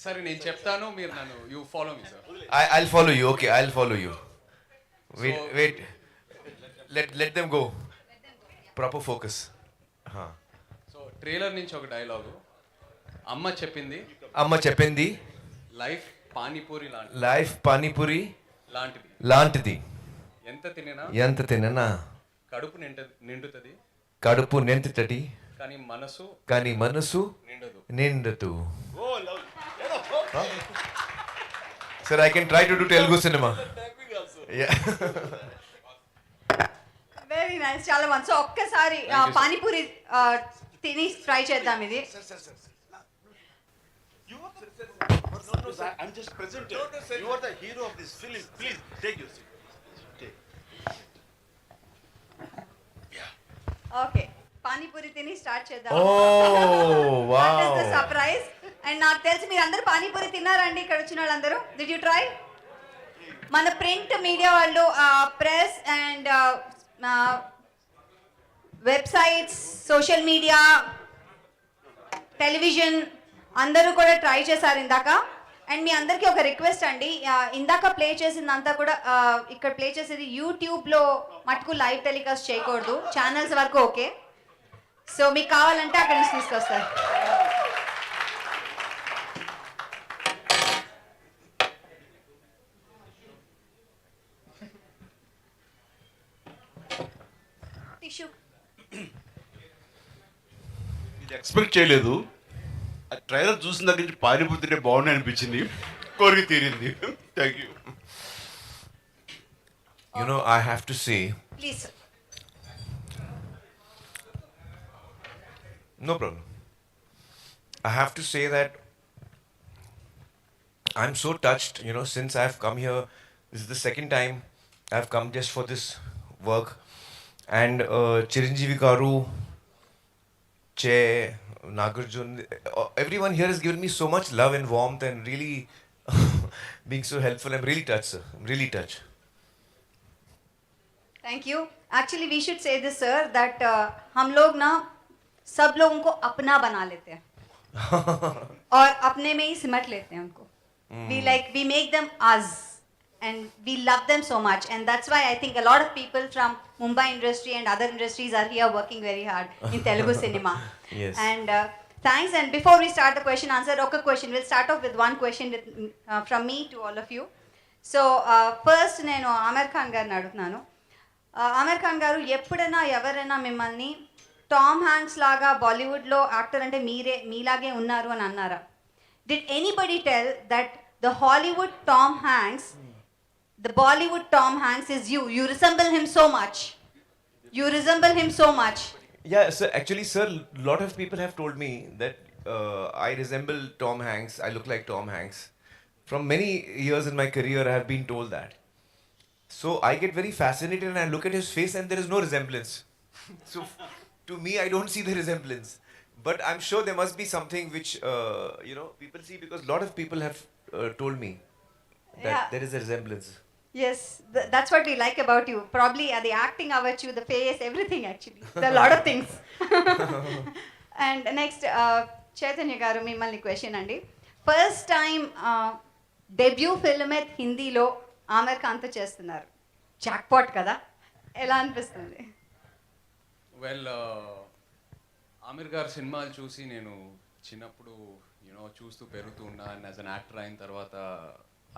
సరే నేను చెప్తాను, మీరు నన్ను you follow me sir. I'll follow you. Okay, I'll follow you. Wait. Let them go. Proper focus. So trailer నుంచి ఒక డైలాగు, అమ్మ చెప్పింది అమ్మ చెప్పింది లైఫ్ పానీపూరి లాంటిది, లైఫ్ పానీపూరి లాంటిది లాంటిది, ఎంత తినినా కడుపు నిండుతుంది, కడుపు నిండుతది, కానీ మనసు నిండదు. Sir, I can try to do Telugu cinema. Yeah. Very nice, చాలా మంచి. సో ఒక్కసారి పానీపూరి తిని ట్రై చేద్దాం ఇది. I'm just presenting. You are the hero of this film. Please take your seat. Okay, panipuri తిని స్టార్ట్ చేద్దాం. Oh, what is the wow. Surprise? And నాకు తెలిసి మీరు అందరూ పానీపూరి తిన్నారండి ఇక్కడ వచ్చిన వాళ్ళందరూ. Did you try? మన ప్రింట్ మీడియా వాళ్ళు, press and websites, social media, television అందరూ కూడా ట్రై చేశారు ఇందాక. అండ్ మీ అందరికీ ఒక రిక్వెస్ట్ అండి, ఇందాక ప్లే చేసిందంతా కూడా ఇక్కడ ప్లే చేసేది యూట్యూబ్లో మటుకు లైవ్ టెలికాస్ట్ చేయకూడదు, ఛానల్స్ వరకు ఓకే. సో మీకు కావాలంటే అక్కడి నుంచి తీసుకొస్తారు. టిష్యూ ఇది ఎక్స్పెక్ట్ చేయలేదు. ఆ ట్రైలర్ చూసిన దగ్గర నుంచి పానీపూరి తింటే బాగుంది అనిపించింది, కోరిక తీరింది. Thank you. You know, I have to say, please. no problem. I have to say that I'm so touched, you know, since I've come here. This is the second time I've come just for this work. And Chiranjeevi Garu, Che, Nagarjun, everyone here has given me so much love and warmth and really being so helpful. I'm really touched, sir. I'm really touched. Thank you. Actually we should say this sir that हम लोग ना सब लोगों को अपना बना लेते हैं और अपने में ही सिमट लेते हैं उनको. We make them us and we love them so much, and that's why I think a lot of people from Mumbai industry and other industries are here working very hard in Telugu cinema. Yes. And thanks. And before we start the question answer, okay, question, we'll start off with one question with, from me to all of you. So first నేను ఆమీర్ ఖాన్ గారిని అడుగుతున్నాను. ఆమీర్ ఖాన్ గారు, ఎప్పుడైనా ఎవరైనా మిమ్మల్ని Tom Hanks లాగా బాలీవుడ్లో actor అంటే మీలాగే ఉన్నారు అని అన్నారా? Did anybody tell that the Hollywood Tom Hanks, the Bollywood Tom Hanks is you? You resemble him so much. You resemble him so much. Yeah, sir. Actually, sir, a lot of people have told me that I resemble Tom Hanks. I look like Tom Hanks. From many years in my career, I have been told that. So I get very fascinated and I look at his face and there is no resemblance. So to me, I don't see the resemblance. But I'm sure there must be something which, you know, people see, because a lot of people have told me that Yeah. there is a resemblance. Yes, that's what we like about you. Probably the acting about you, the face, everything actually. There are a lot of things. And next, Chaitanya garu, mimmalni question andi. First time debut film at Hindilo Aamir Khan తో చేస్తున్నారు. Jackpot కదా, ఎలా అనిపిస్తుంది? Well, Aamir గారు సినిమాలు చూసి నేను చిన్నప్పుడు చూస్తూ పెరుగుతూ ఉన్నా. అండ్ యాజ్ అన్ యాక్టర్ అయిన తర్వాత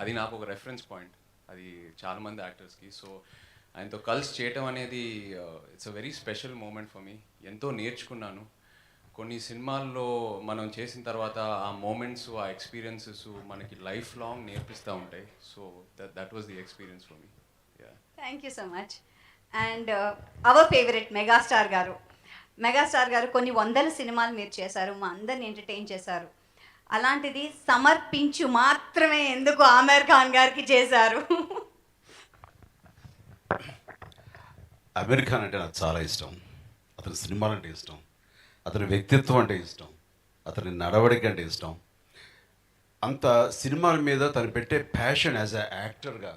అది నాకు ఒక రెఫరెన్స్ పాయింట్, అది చాలామంది యాక్టర్స్కి. సో ఆయనతో కలిసి చేయటం అనేది it's a very special moment for me. ఎంతో నేర్చుకున్నాను. కొన్ని సినిమాల్లో మనం చేసిన తర్వాత ఆ మూమెంట్స్, ఆ ఎక్స్పీరియన్సెస్ మనకి లైఫ్ లాంగ్ నేర్పిస్తూ ఉంటాయి. So that was the experience for me. Thank you so much. And our favourite megastar గారు, మెగాస్టార్ గారు కొన్ని వందల సినిమాలు మీరు చేశారు, మా అందరిని ఎంటర్టైన్ చేశారు. అలాంటిది సమర్పించు మాత్రమే ఎందుకు ఆమీర్ ఖాన్ గారికి చేశారు? అమీర్ ఖాన్ అంటే నాకు చాలా ఇష్టం. అతని సినిమాలు అంటే ఇష్టం, అతని వ్యక్తిత్వం అంటే ఇష్టం, అతని నడవడిక అంటే ఇష్టం. అంత సినిమాల మీద తను పెట్టే ప్యాషన్ యాజ్ అ యాక్టర్గా,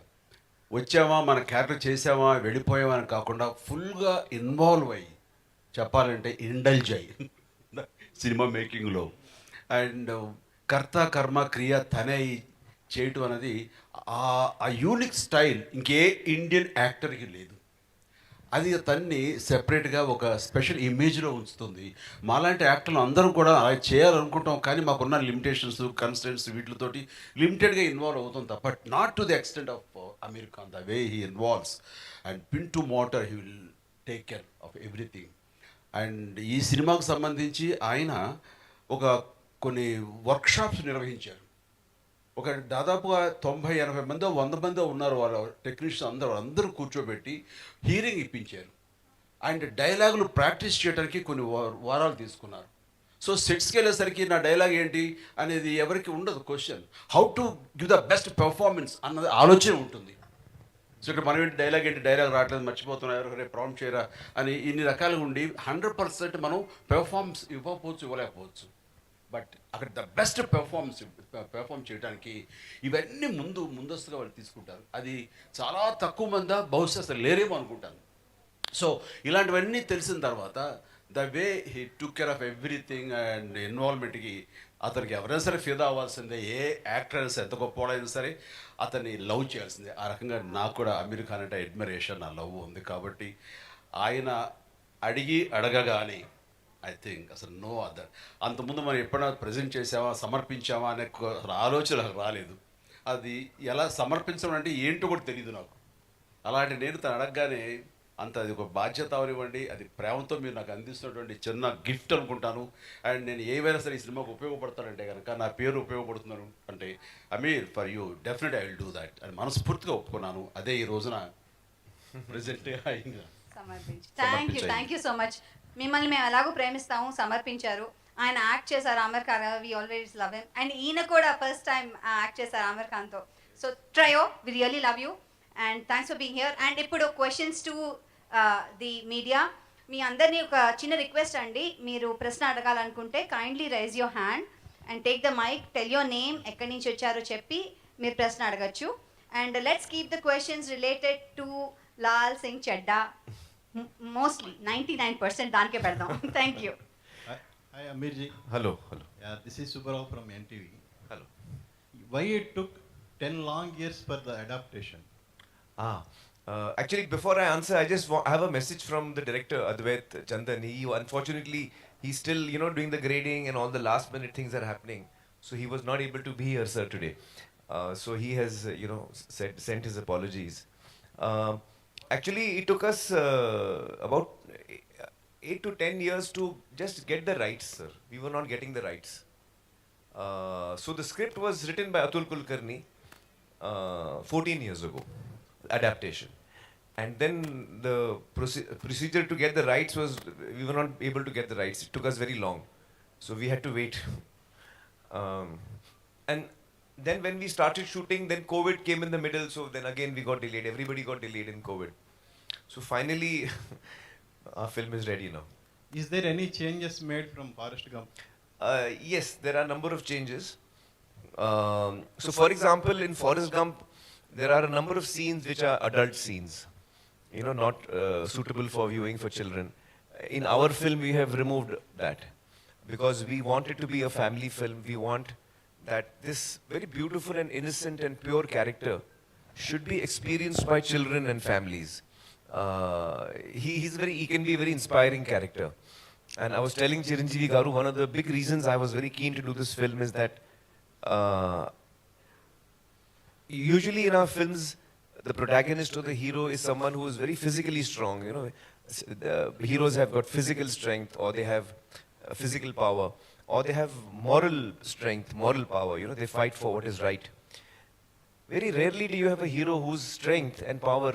వచ్చామా మన క్యారెక్టర్ చేసామా వెళ్ళిపోయామా అని కాకుండా ఫుల్గా ఇన్వాల్వ్ అయ్యి, చెప్పాలంటే ఇండల్జ్ అయ్యి సినిమా మేకింగ్లో. అండ్ కర్త కర్మ క్రియ తనే చేయటం అనేది ఆ యూనిక్ స్టైల్ ఇంకే ఇండియన్ యాక్టర్కి లేదు. అది తన్ని సెపరేట్గా ఒక స్పెషల్ ఇమేజ్లో ఉంచుతుంది. మాలాంటి యాక్టర్లు అందరం కూడా అలా చేయాలనుకుంటాం, కానీ మాకున్న లిమిటేషన్స్ కన్స్టెంట్స్ వీటితోటి లిమిటెడ్గా ఇన్వాల్వ్ అవుతాం తప్ప not to the extent of Aamir Khan the way he involves and pin to motor he will take care of everything. And ఈ సినిమాకు సంబంధించి ఆయన ఒక కొన్ని వర్క్షాప్స్ నిర్వహించారు. ఒక దాదాపుగా 90-80 మంది 100 మంది ఉన్నారు, వాళ్ళ టెక్నీషియన్స్ అందరూ కూర్చోబెట్టి హీరింగ్ ఇప్పించారు. అండ్ డైలాగులు ప్రాక్టీస్ చేయడానికి కొన్ని వారాలు తీసుకున్నారు. సో సెట్స్కి వెళ్ళేసరికి నా డైలాగ్ ఏంటి అనేది ఎవరికి ఉండదు question. How to give the best performance అన్నది ఆలోచన ఉంటుంది. సో ఇక్కడ మనం ఏంటి డైలాగ్ రావట్లేదు, మర్చిపోతున్నారు, రేపు ప్రాంప్ట్ చేయరా అని ఇన్ని రకాలుగా ఉండి 100% మనం పెర్ఫార్మెన్స్ ఇవ్వలేకపోవచ్చు. బట్ అక్కడ ద బెస్ట్ పెర్ఫామ్ చేయడానికి ఇవన్నీ ముందస్తుగా వాళ్ళు తీసుకుంటారు. అది చాలా తక్కువ మంది బహుశా అసలు లేరేమో అనుకుంటాను. సో ఇలాంటివన్నీ తెలిసిన తర్వాత the way he took care of everything and ఇన్వాల్వ్మెంట్కి అతనికి ఎవరైనా సరే ఫిదా అవ్వాల్సిందే. ఏ యాక్టర్ అయినా సరే, ఎంత గొప్పవాడైనా సరే అతన్ని లవ్ చేయాల్సిందే. ఆ రకంగా నాకు కూడా అమీర్ ఖాన్ అంటే అడ్మిరేషన్, నా లవ్ ఉంది. కాబట్టి ఆయన అడగగానే ఐ థింక్ అసలు నో అదర్. అంతకుముందు మనం ఎప్పుడైనా ప్రజెంట్ చేసామా, సమర్పించామా అనే ఆలోచన నాకు రాలేదు. అది ఎలా సమర్పించడం అంటే ఏంటో కూడా తెలియదు నాకు. అలాంటి నేను తను అడగగానే అది ఒక బాధ్యత అవనివ్వండి, అది ప్రేమతో మీరు నాకు అందిస్తున్నటువంటి చిన్న గిఫ్ట్ అనుకుంటాను. అండ్ నేను ఏవైనా సరే ఈ సినిమాకు ఉపయోగపడతానంటే కనుక, నా పేరు ఉపయోగపడుతున్నాను అంటే Aamir for you definite I will do that అని మనస్ఫూర్తిగా ఒప్పుకున్నాను. అదే ఈ రోజున ప్రెజెంట్గా థ్యాంక్ యూ సో మచ్. మిమ్మల్ని మేము ఎలాగో ప్రేమిస్తాము, సమర్పించారు. ఆయన యాక్ట్ చేశారు Aamir Khan, we always love him. And ఈయన కూడా ఫస్ట్ టైం యాక్ట్ చేశారు ఆమిర్ ఖాన్తో. So trio, we really love you and thanks for being here. And ఇప్పుడు క్వశ్చన్స్ టు ది మీడియా. మీ అందరినీ ఒక చిన్న రిక్వెస్ట్ అండి, మీరు ప్రశ్న అడగాలనుకుంటే kindly raise your hand and take the mic, tell your name, ఎక్కడి నుంచి వచ్చారో చెప్పి మీరు ప్రశ్న అడగచ్చు. And let's keep the questions related to Lal Singh Chaddha. Mostly 99% దానికే పెడదాం. Thank you. Hi Aamir ji. Hello. Yeah, this is Subbarao from NTV. Hello. Why it took 10 long years for the adaptation? Actually, before I answer, I just have a message from the director, Advait Chandan. Unfortunately, he's still, doing the grading and all the last minute things are happening. So he was not able to be here, sir, today. So he has, sent his apologies. Actually, it took us about 8 to 10 years to just get the rights, sir. We were not getting the rights. So the script was written by Atul Kulkarni 14 years ago, adaptation. And then the procedure to get the rights was, we were not able to get the rights. It took us very long. So we had to wait. And then when we started shooting, then COVID came in the middle, so then again we got delayed. Everybody got delayed in COVID. So finally, our film is ready now. Is there any changes made from Forrest Gump? Yes, there are a number of changes. So for example, in Forrest Gump, there are a number of scenes which are adult scenes, not suitable for viewing for children. In our film, we have removed that because we want it to be a family film. We want that this very beautiful and innocent and pure character should be experienced by children and families. He can be a very inspiring character. And I was telling Chiranjeevi Garu, one of the big reasons I was very keen to do this film is that usually in our films, the protagonist or the hero is someone who is very physically strong. The heroes have got physical strength, or they have physical power, or they have moral strength, moral power. They fight for what is right. Very rarely do you have a hero whose strength and power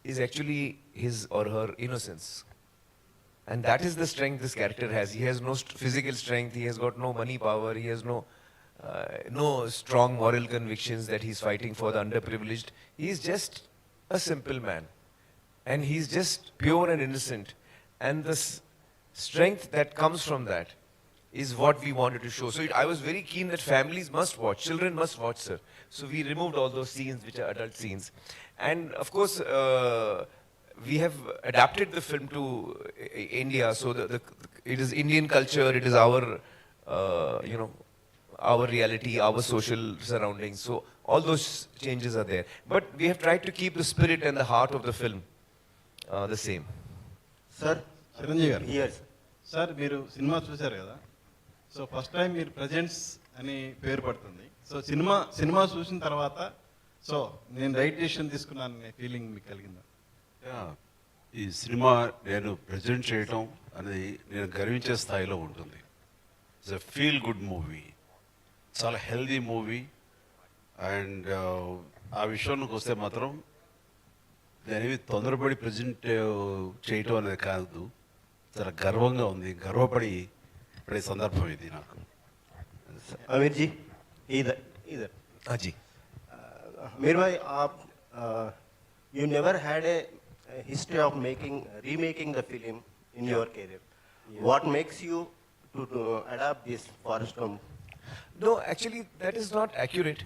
is actually his or her innocence. And that is the strength this character has. He has no physical strength, he has got no money power, he has no strong moral convictions that he's fighting for the underprivileged. He's just a simple man. And he's just pure and innocent. And the strength that comes from that is what we wanted to show. So I was very keen that families must watch, children must watch, sir. So we removed all those scenes which are adult scenes. And of course, we have adapted the film to India, so it is Indian culture, it is our, our reality, our social surroundings. So all those changes are there. But we have tried to keep the spirit and the heart of the film the same. Sir Chiranjeevi గారు, Yes. Sir మీరు cinema చూశారు కదా, so first time మీరు presents అని పేరు పడుతుంది. So cinema చూసిన తర్వాత సో నేను రైట్ డెసిషన్ తీసుకున్నాను అనే ఫీలింగ్ మీకు కలిగిందా? ఈ సినిమా నేను ప్రజెంట్ చేయటం అనేది నేను గర్వించే స్థాయిలో ఉంటుంది. It's a feel good movie, చాలా హెల్దీ మూవీ. అండ్ ఆ విషయంలోకి వస్తే మాత్రం దానివి తొందరపడి ప్రజెంట్ చేయటం అనేది కాదు, చాలా గర్వంగా ఉంది, గర్వపడి పడే సందర్భం ఇది నాకు. आमिर जी, इधर इधर हाँ जी. मीर भाई, आप you never had a history of remaking the film in your career. What makes you to adapt this Forrest Gump? No, actually, that is not accurate.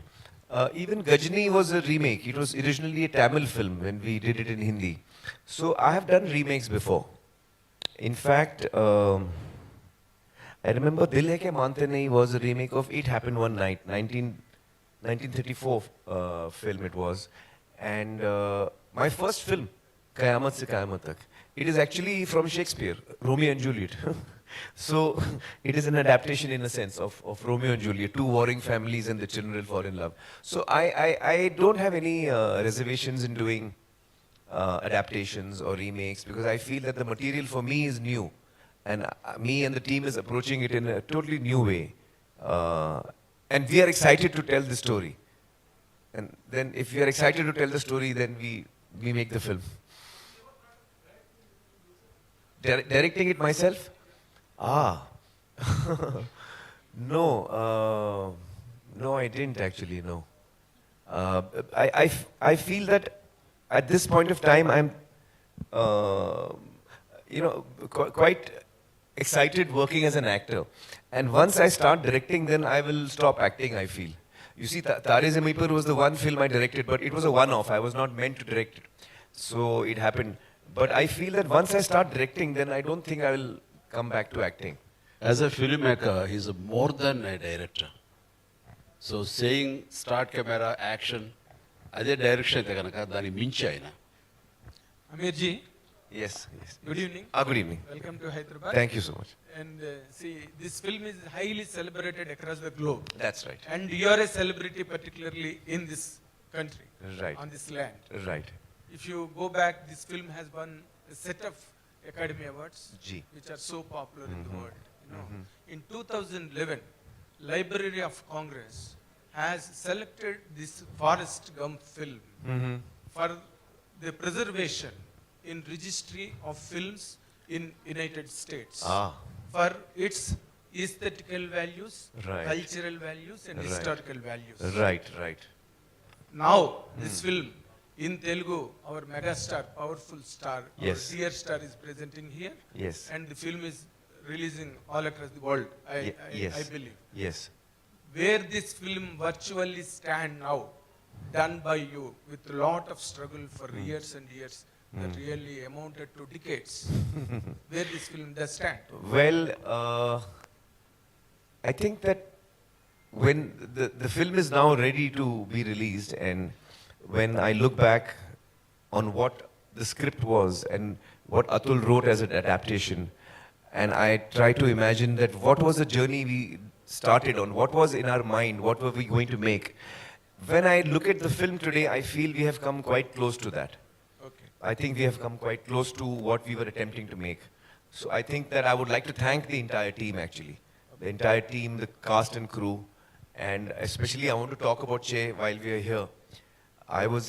Even Gajni was a remake. It was originally a Tamil film when we did it in Hindi. So I have done remakes before. In fact, I remember Dil Hai Ke Mante Nahi was a remake of It Happened One Night, 1934 film it was. And my first film, Qayamat Se Qayamat Tak, it is actually from Shakespeare, Romeo and Juliet. So it is an adaptation in a sense of Romeo and Juliet, two warring families and the children fall in love. So I don't have any reservations in doing adaptations or remakes, because I feel that the material for me is new, and me and the team is approaching it in a totally new way. And we are excited to tell the story. And then if we are excited to tell the story, then we make the film. Directing it myself? No, no, I didn't actually, no. I feel that at this point of time, I'm, quite excited working as an actor. And once I start directing, then I will stop acting, I feel. You see, Tare Zameen Par was the one film I directed, but it was a one-off. I was not meant to direct it. So it happened. But I feel that once I start directing, then I don't think I will come back to acting. As a filmmaker, he's more than a director. So saying start camera, action, అదే direction అయితే కనుక దాన్ని మించి ఆయన. Aamir ji, Yes. good evening. Good evening. Welcome to Hyderabad. Thank you so much. And see, this film is highly celebrated across the globe. That's right. And you are a celebrity, particularly in this country, Right. on this land. Right. If you go back, this film has won a set of Academy Awards, Gee. which are so popular in the world. In 2011, Library of Congress has selected this Forrest Gump film for the preservation in registry of films in United States for its aesthetical values, Right. cultural values, and Right. historical values. Right, right. Now, this film in Telugu, our megastar, powerful star, Yes. our dear star is presenting here. Yes. And the film is releasing all across the world, Yes. I believe. Yes. Where this film virtually stand now, done by you with a lot of struggle for years and years, that really amounted to decades. Where this film does stand. Well, I think that when the film is now ready to be released, and when I look back on what the script was and what Atul wrote as an adaptation, and I try to imagine that what was the journey we started on, what was in our mind, what were we going to make. When I look at the film today, I feel we have come quite close to that. Okay. I think we have come quite close to what we were attempting to make. So I think that I would like to thank the entire team actually. The entire team, the cast and crew, and especially I want to talk about Che while we are here. I was,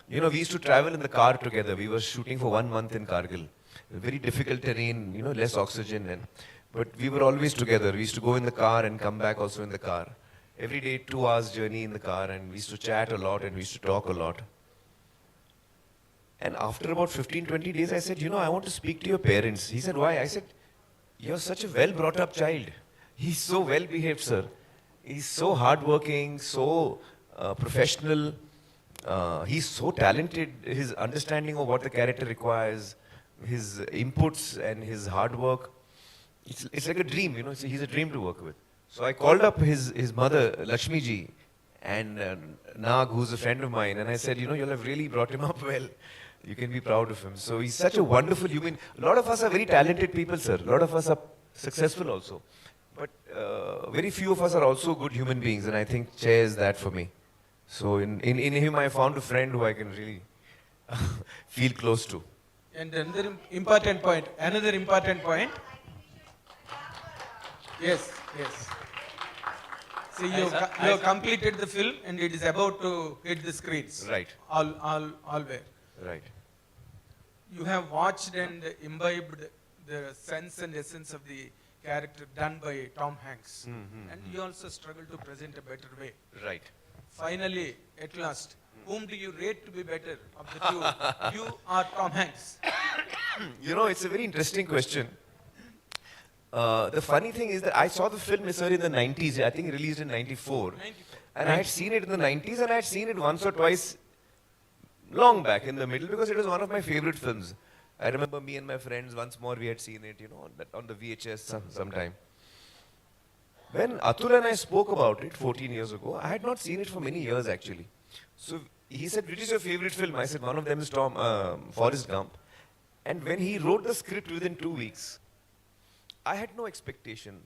we used to travel in the car together. We were shooting for 1 month in Kargil. Very difficult terrain, less oxygen, but we were always together. We used to go in the car and come back also in the car. Every day, 2 hours journey in the car, and we used to chat a lot and we used to talk a lot. And after about 15-20 days, I said, I want to speak to your parents. He said, why? I said, you're such a well brought up child. He's so well behaved, sir. He's so hardworking, so professional. He's so talented. His understanding of what the character requires, his inputs and his hard work. It's like a dream, you know. He's a dream to work with. So I called up his mother, Lakshmi ji, and Nag, who's a friend of mine, and I said, you know, you'll have really brought him up well. You can be proud of him. So he's such a wonderful human. A lot of us are very talented people, sir. A lot of us are successful also. But very few of us are also good human beings, and I think Che is that for me. So in him, I found a friend who I can really feel close to. And another important point. Yes. See, you have completed the film and it is about to hit the screens. Right. All where. Right. You have watched and imbibed the sense and essence of the character done by Tom Hanks. And you also struggle to present a better way. Right. Finally, at last, whom do you rate to be better of the two? You or Tom Hanks? You know, it's a very interesting question. The funny thing is that I saw the film, sir, in the 90s. I think released in 94. And I had seen it in the 90s, and I had seen it once or twice long back in the middle because it was one of my favorite films. I remember me and my friends, once more we had seen it, you know, on the VHS sometime. When Atul and I spoke about it 14 years ago, I had not seen it for many years actually. So he said, which is your favorite film? I said, one of them is Forrest Gump. And when he wrote the script within 2 weeks, I had no expectation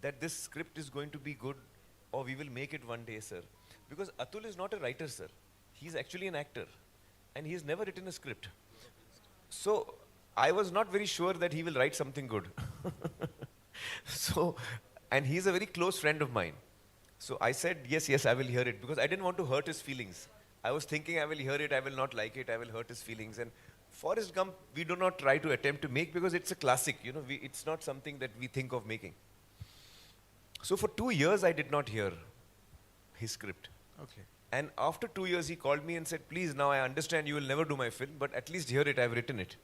that this script is going to be good or we will make it one day, sir. Because Atul is not a writer, sir. He's actually an actor. And he has never written a script. So I was not very sure that he will write something good. And he's a very close friend of mine. So I said, yes, I will hear it. Because I didn't want to hurt his feelings. I was thinking I will hear it, I will not like it, I will hurt his feelings. And Forrest Gump, we do not try to attempt to make because it's a classic, you know, it's not something that we think of making. So for 2 years, I did not hear his script. Okay. And after 2 years, he called me and said, please, now I understand you will never do my film, but at least hear it, I've written it.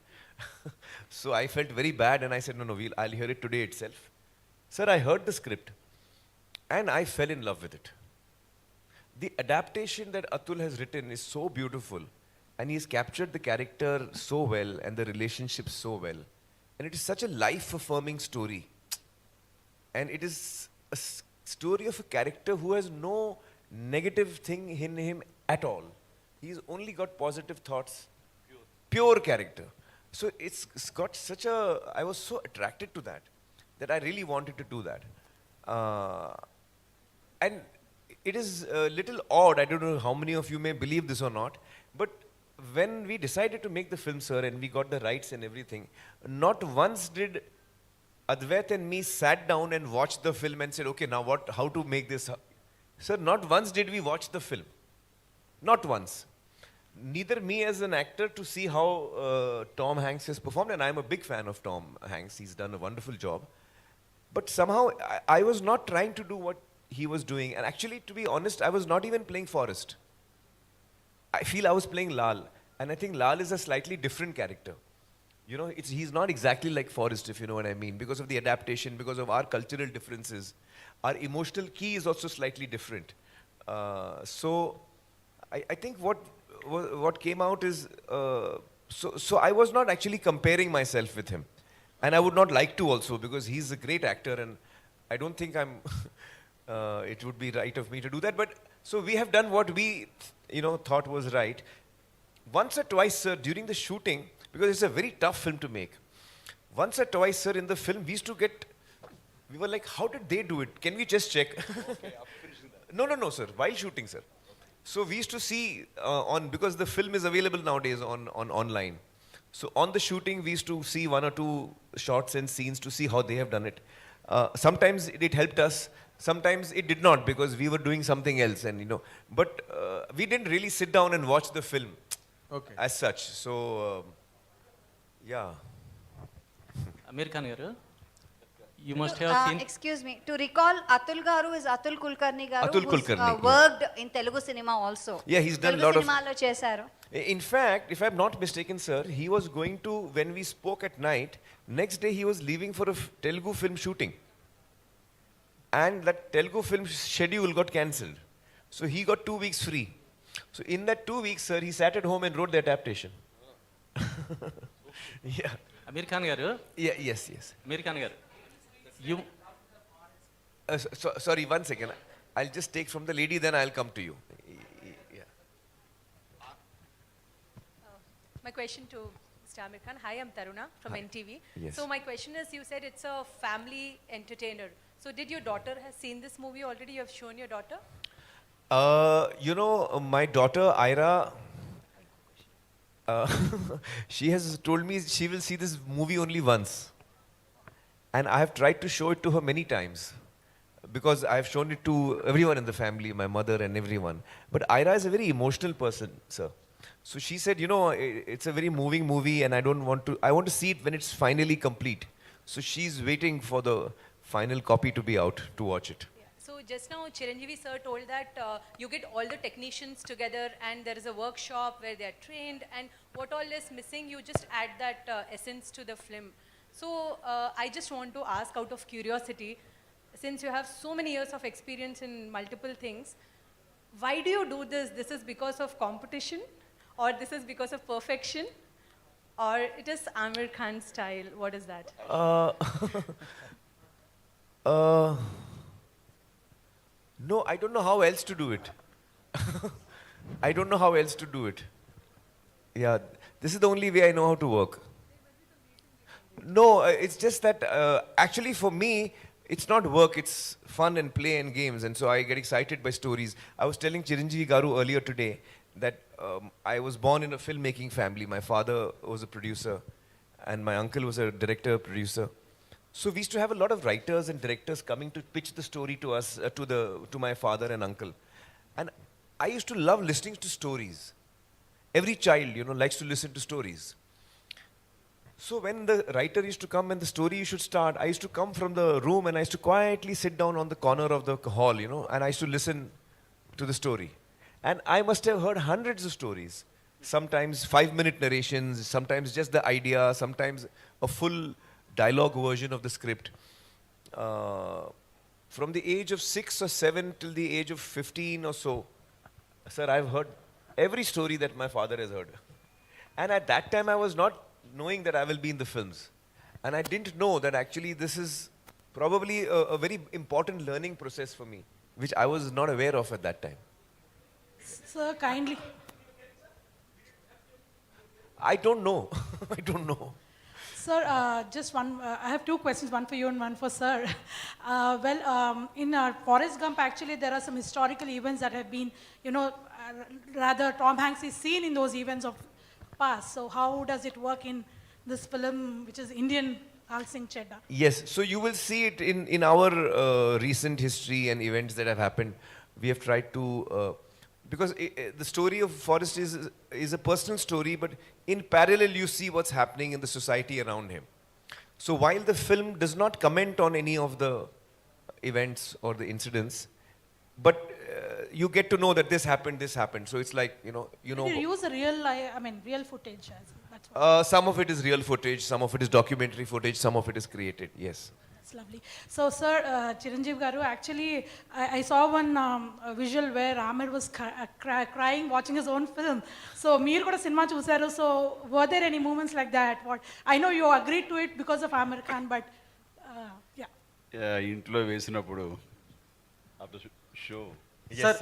So I felt very bad and I said, no, I'll hear it today itself. Sir, I heard the script and I fell in love with it. The adaptation that Atul has written is so beautiful. And he's captured the character so well and the relationship so well. And it is such a life-affirming story. And it is a story of a character who has no negative thing in him at all. He's only got positive thoughts. Pure character. So it's got such a... I was so attracted to that I really wanted to do that. And it is a little odd. I don't know how many of you may believe this or not. But when we decided to make the film, sir, and we got the rights and everything, not once did Advait and me sat down and watched the film and said, okay, now how to make this? Sir, not once did we watch the film. Not once. Neither me as an actor to see how Tom Hanks has performed, and I'm a big fan of Tom Hanks. He's done a wonderful job. But somehow, I was not trying to do what he was doing. And actually, to be honest, I was not even playing Forrest. I feel I was playing Lal, and I think Lal is a slightly different character. You know, he's not exactly like Forrest, if you know what I mean, because of the adaptation, because of our cultural differences. Our emotional key is also slightly different. So I think what came out is, so I was not actually comparing myself with him. And I would not like to also, because he's a great actor, and I don't think it would be right of me to do that. But so we have done what we thought was right. Once or twice, sir, during the shooting, because it's a very tough film to make. Once or twice, sir, in the film, we were like, how did they do it? Can we just check? Okay, no, sir, while shooting, sir. So we used to see because the film is available nowadays on online. So on the shooting, we used to see 1 or 2 shots and scenes to see how they have done it. Sometimes it helped us. Sometimes it did not, because we were doing something else, and but we didn't really sit down and watch the film as such. So, yeah. Aamir Khan garu, you must have seen. Excuse me. To recall, Atul Garu is Atul Kulkarni Garu, Atul who's Kulkarni, worked in Telugu cinema also. Yeah, he's done a Telugu lot of. cinema lo chesaru. In fact, if I'm not mistaken, sir, he was going to, when we spoke at night, next day he was leaving for a Telugu film shooting. And that Telugu film schedule got cancelled. So he got 2 weeks free. So in that 2 weeks, sir, he sat at home and wrote the adaptation. Yeah. Aamir Khan garu, Yeah. Yes. Yes. Aamir Khan garu, you, Sorry, one second. I'll just take from the lady, then I'll come to you. Yeah. My question to Mr. Aamir Khan. Hi, I'm Taruna from Hi. NTV. Yes. So my question is, you said it's a family entertainer. So did your daughter has seen this movie already? You have shown your daughter? My daughter Ira, she has told me she will see this movie only once, and I have tried to show it to her many times, because I have shown it to everyone in the family, my mother and everyone. But Ira is a very emotional person, sir. So she said, it's a very moving movie, and I want to see it when it's finally complete. So she's waiting for the final copy to be out to watch it. Yeah. So just now Chiranjeevi sir told that you get all the technicians together and there is a workshop where they are trained, and what all is missing, you just add that essence to the film. So I just want to ask out of curiosity, since you have so many years of experience in multiple things, why do you do this? This is because of competition, or this is because of perfection, or it is Aamir Khan style? What is that? No, I don't know how else to do it. I don't know how else to do it. Yeah, this is the only way I know how to work. No, it's just that actually for me, it's not work, it's fun and play and games, and so I get excited by stories. I was telling Chiranjeevi Garu earlier today that I was born in a filmmaking family. My father was a producer, and my uncle was a director, producer. So we used to have a lot of writers and directors coming to pitch the story to us, to my father and uncle. And I used to love listening to stories. Every child, likes to listen to stories. So when the writer used to come and the story should start, I used to come from the room and I used to quietly sit down on the corner of the hall, and I used to listen to the story. And I must have heard hundreds of stories. Sometimes 5-minute narrations, sometimes just the idea, sometimes a full dialogue version of the script. From the age of 6 or 7 till the age of 15 or so, sir, I've heard every story that my father has heard. And at that time, I was not knowing that I will be in the films. And I didn't know that actually this is probably a very important learning process for me, which I was not aware of at that time. Sir, kindly. I don't know. I don't know. Sir, just one, I have two questions, one for you and one for sir. In Forrest Gump, actually, there are some historical events that have been, rather Tom Hanks is seen in those events of past. So how does it work in this film, which is Indian Al Singh Chedda? Yes, so you will see it in our recent history and events that have happened. We have tried to, because the story of Forrest is a personal story, but in parallel you see what's happening in the society around him. So while the film does not comment on any of the events or the incidents, but you get to know that this happened. So it's like, Did you use a real footage? That's what. Some of it is real footage, some of it is documentary footage, some of it is created, yes. That's lovely. So, sir, Chiranjeevi Garu, actually, I saw one visual where Aamir was crying watching his own film. So, meer kuda cinema chusaru. So, were there any moments like that? I know you agreed to it because of Aamir Khan, but yeah. ఇంట్లో వేసినప్పుడు after show. Yes.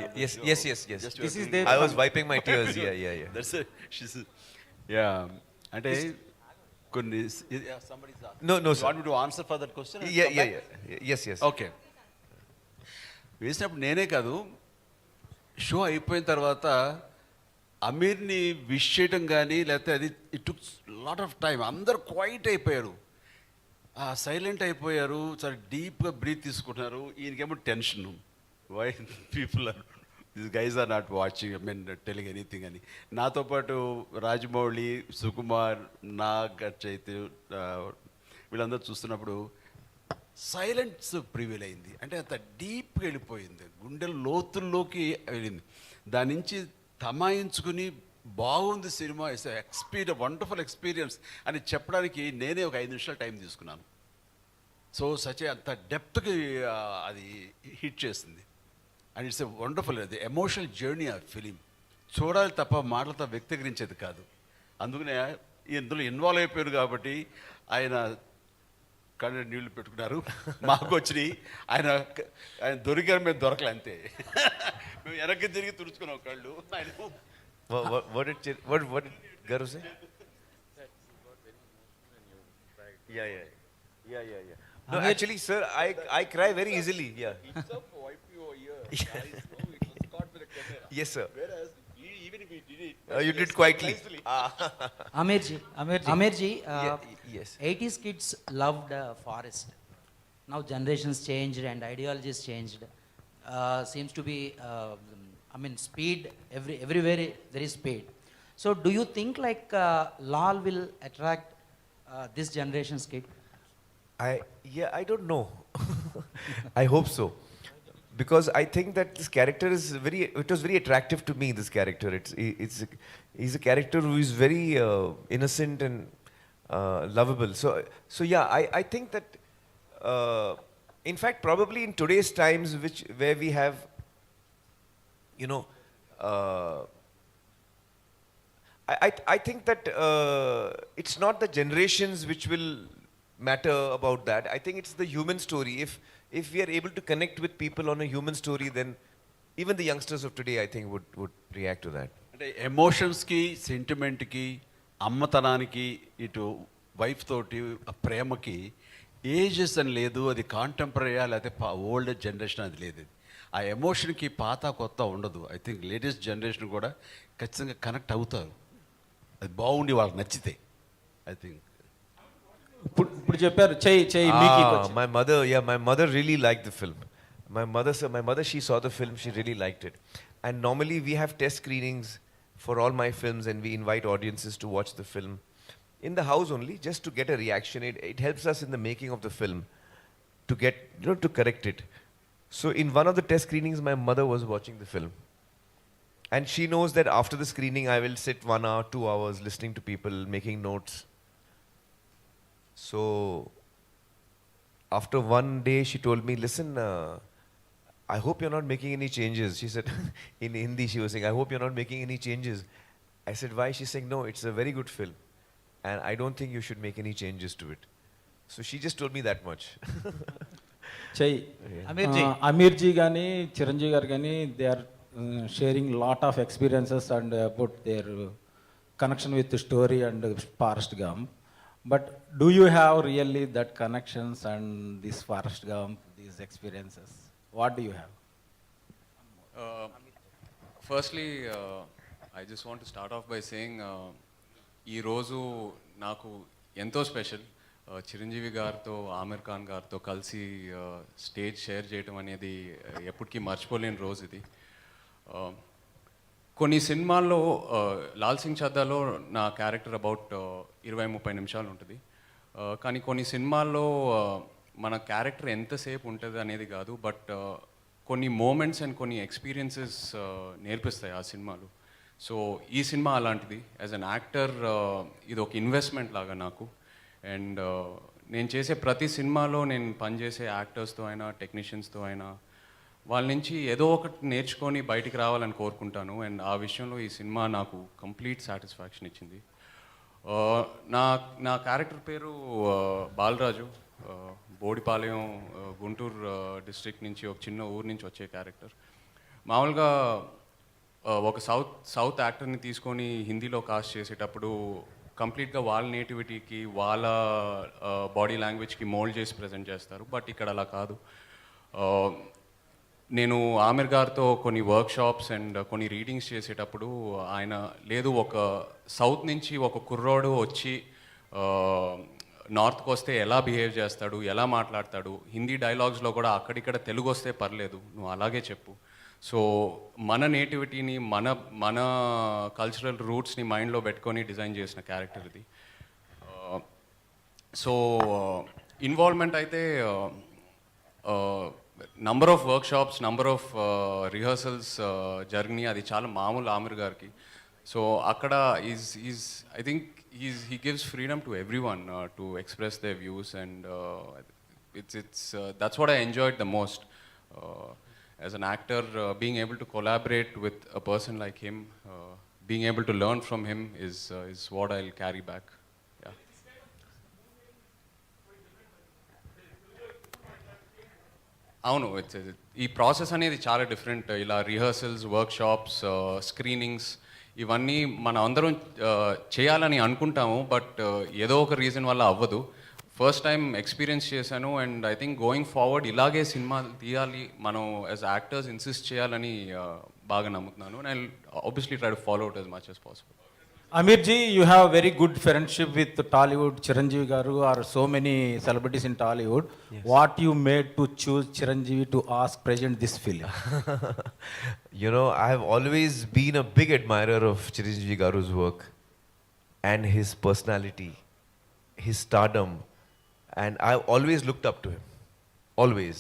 Just This is doing- the- I was wiping my tears, yeah. That's it. She's అంటే కొన్ని somebody's asking. No, You sir. want me to answer for that question? Yeah. Yes. Okay వేసినప్పుడు నేనే కాదు, show అయిపోయిన తర్వాత అమీర్ని wish చేయటం కానీ లేకపోతే అది it took lot of time. అందరు క్వైట్ అయిపోయారు, సైలెంట్ అయిపోయారు, చాలా డీప్గా బ్రీత్ తీసుకుంటున్నారు. ఈయనకేమో tension, why people are this guys are not watching, telling anything అని. నాతో పాటు రాజమౌళి, సుకుమార్, నాగ్, చైతన్య వీళ్ళందరూ చూస్తున్నప్పుడు సైలెన్స్ ప్రివీల్ అయింది. అంటే అంత డీప్గా వెళ్ళిపోయింది, గుండెల లోతుల్లోకి వెళ్ళింది. దాని నుంచి తమాయించుకుని బాగుంది సినిమా, ఇట్స్ వండర్ఫుల్ ఎక్స్పీరియన్స్ అని చెప్పడానికి నేనే ఒక 5 నిమిషాలు టైం తీసుకున్నాను. సో అంత డెప్త్కి అది హిట్ చేసింది. అండ్ ఇట్స్ ఎ వండర్ఫుల్, అది ఎమోషనల్ జర్నీ ఆ ఫిలిం. చూడాలి తప్ప మాటలతో వ్యక్తీకరించేది కాదు. అందుకనే ఇందులో ఇన్వాల్వ్ అయిపోయారు కాబట్టి ఆయన కళ్ళు నీళ్లు పెట్టుకున్నారు, మాకు వచ్చినాయి. ఆయన ఆయన దొరికారు, మేము దొరకలే అంతే. మేము వెనక్కి తిరిగి తుడుచుకున్నాం కళ్ళు. ఆయన What did Garu say? Yeah. No, actually, sir, I cry very easily. Yeah. Yes, sir. Even if he did it, You did quietly. Amirji, Yes. 80s kids loved forest. Now generations changed and ideologies changed. Seems to be, speed, everywhere there is speed. So do you think like Lal will attract this generation's kid? I don't know. I hope so. Because I think that this character is it was very attractive to me, this character. He's a character who is very innocent and lovable. So yeah, I think that, in fact, probably in today's times, where we have, I think that it's not the generations which will matter about that. I think it's the human story. If we are able to connect with people on a human story, then even the youngsters of today, I think, would react to that. అంటే ఎమోషన్స్కి, సెంటిమెంట్కి, అమ్మతనానికి, ఇటు wife తోటి ఆ ప్రేమకి ages అని లేదు. అది కాంటెంపరీయా లేకపోతే old generation అది లేదు. ఆ ఎమోషన్కి పాత కొత్త ఉండదు. ఐ థింక్ లేటెస్ట్ జనరేషన్ కూడా ఖచ్చితంగా కనెక్ట్ అవుతారు. అది బాగుండి వాళ్ళకి నచ్చితే. ఐ థింక్ ఇప్పుడు చెప్పారు చెయ్యి My mother really liked the film. My mother, she saw the film, she really liked it. And normally we have test screenings for all my films, and we invite audiences to watch the film in the house only, just to get a reaction. It helps us in the making of the film to get, to correct it. So in one of the test screenings, my mother was watching the film. And she knows that after the screening, I will sit 1 hour, 2 hours listening to people, making notes. So after one day, she told me, listen, I hope you're not making any changes. She said, in Hindi, she was saying, I hope you're not making any changes. I said, why? She's saying, no, it's a very good film. And I don't think you should make any changes to it. So she just told me that much. చెయ్యి. అమీర్జీ కానీ చిరంజీవి గారు కానీ they are sharing lot of experiences and about their connection with story and Forrest Gump. But do you have really that connections and this Forest Gump, these experiences? What do you have? Firstly, I just want to start off by saying, ఈ రోజు నాకు ఎంతో special. Chiranjeevi గారితో, ఆమిర్ ఖాన్ గారితో కలిసి stage share చేయడం అనేది ఎప్పటికీ మర్చిపోలేని రోజు ఇది. కొన్ని సినిమాల్లో, లాల్ సింగ్ చద్దాలో నా క్యారెక్టర్ అబౌట్ 20-30 నిమిషాలు ఉంటుంది. కానీ కొన్ని సినిమాల్లో మన క్యారెక్టర్ ఎంతసేపు ఉంటుంది అనేది కాదు, బట్ కొన్ని మూమెంట్స్ అండ్ కొన్ని ఎక్స్పీరియన్సెస్ నేర్పిస్తాయి ఆ సినిమాలు. సో ఈ సినిమా అలాంటిది. యాజ్ అన్ యాక్టర్ ఇది ఒక ఇన్వెస్ట్మెంట్ లాగా నాకు. అండ్ నేను చేసే ప్రతి సినిమాలో నేను పనిచేసే యాక్టర్స్తో అయినా, టెక్నీషియన్స్తో అయినా, వాళ్ళ నుంచి ఏదో ఒకటి నేర్చుకొని బయటికి రావాలని కోరుకుంటాను. అండ్ ఆ విషయంలో ఈ సినిమా నాకు కంప్లీట్ సాటిస్ఫాక్షన్ ఇచ్చింది. నా క్యారెక్టర్ పేరు బాలరాజు. బోడిపాలెం, గుంటూరు డిస్ట్రిక్ట్ నుంచి, ఒక చిన్న ఊరు నుంచి వచ్చే క్యారెక్టర్. మామూలుగా ఒక సౌత్ యాక్టర్ని తీసుకొని హిందీలో కాస్ట్ చేసేటప్పుడు కంప్లీట్గా వాళ్ళ నేటివిటీకి, వాళ్ళ బాడీ లాంగ్వేజ్కి మోల్డ్ చేసి ప్రజెంట్ చేస్తారు. బట్ ఇక్కడ అలా కాదు. నేను ఆమిర్ గారితో కొన్ని వర్క్షాప్స్ అండ్ కొన్ని రీడింగ్స్ చేసేటప్పుడు ఆయన లేదు, ఒక సౌత్ నుంచి ఒక కుర్రోడు వచ్చి నార్త్కి వస్తే ఎలా బిహేవ్ చేస్తాడు, ఎలా మాట్లాడతాడు, హిందీ డైలాగ్స్లో కూడా అక్కడిక్కడ తెలుగు వస్తే పర్లేదు, నువ్వు అలాగే చెప్పు. సో మన నేటివిటీని, మన కల్చరల్ రూట్స్ని మైండ్లో పెట్టుకొని డిజైన్ చేసిన క్యారెక్టర్ ఇది. సో ఇన్వాల్వ్మెంట్ అయితే number of workshops, number of rehearsals జరిగినాయి. అది చాలా మామూలు ఆమిర్ గారికి. సో అక్కడ I think he gives freedom to everyone to express their views, and that's what I enjoyed the most. as an actor, being able to collaborate with a person like him, being able to learn from him is what I'll carry back. Yeah. అవును ఈ process అనేది చాలా different. ఇలా rehearsals, workshops, screenings ఇవన్నీ మనం అందరం చేయాలని అనుకుంటాము, బట్ ఏదో ఒక రీజన్ వల్ల అవ్వదు. ఫస్ట్ టైం ఎక్స్పీరియన్స్ చేశాను and I think going forward ఇలాగే సినిమా తీయాలి మనం యాజ్ యాక్టర్స్ ఇన్సిస్ట్ చేయాలని బాగా నమ్ముతున్నాను. And I obviously try to follow it as much as possible. Aamir ji, you have very good friendship with Tollywood, Chiranjeevi garu, or so many celebrities in Tollywood. Yes. What you made to choose Chiranjeevi to ask present this film? You know, I have always been a big admirer of Chiranjeevi garu's work and his personality, his stardom, and I've always looked up to him. Always.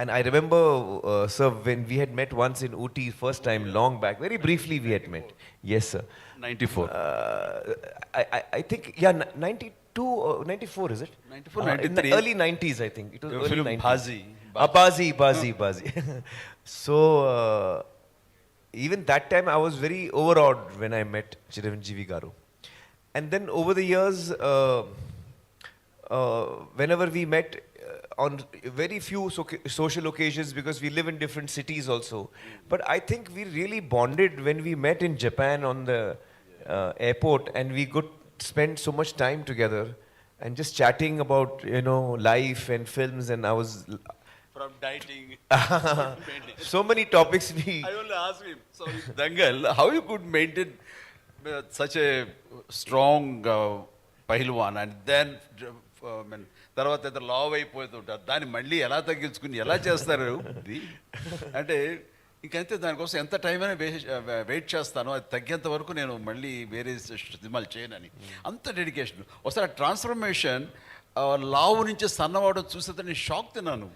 And I remember, sir, when we had met once in Ooty, first time, long back, very briefly we had met. Yes, sir. 94. I think, yeah, 92 or 94, is it? 94, in the 93. early 90s, I think. It was Your early film 90s. Bazi. So, even that time I was very overawed when I met Chiranjeevi garu. And then over the years, whenever we met, on very few social occasions, because we live in different cities also. But I think we really bonded when we met in Japan on the airport, and we could spend so much time together and just chatting about, you know, life and films, and I was From dieting. so many topics we I only asked him, so Dangal, how you could maintain such a strong pahilwan and then తర్వాత ఇద్దరు లావ్ అయిపోతుంటారు, దాన్ని మళ్ళీ ఎలా తగ్గించుకుని ఎలా చేస్తారు ఇది అంటే ఇంకంతే. దానికోసం ఎంత టైం అయినా వెయిట్ చేస్తాను, అది తగ్గేంత వరకు నేను మళ్ళీ వేరే సినిమాలు చేయనని. అంత డెడికేషన్. ఒకసారి ఆ ట్రాన్స్ఫర్మేషన్ లావు నుంచి సన్నవడం చూసేది నేను షాక్ తిన్నాను.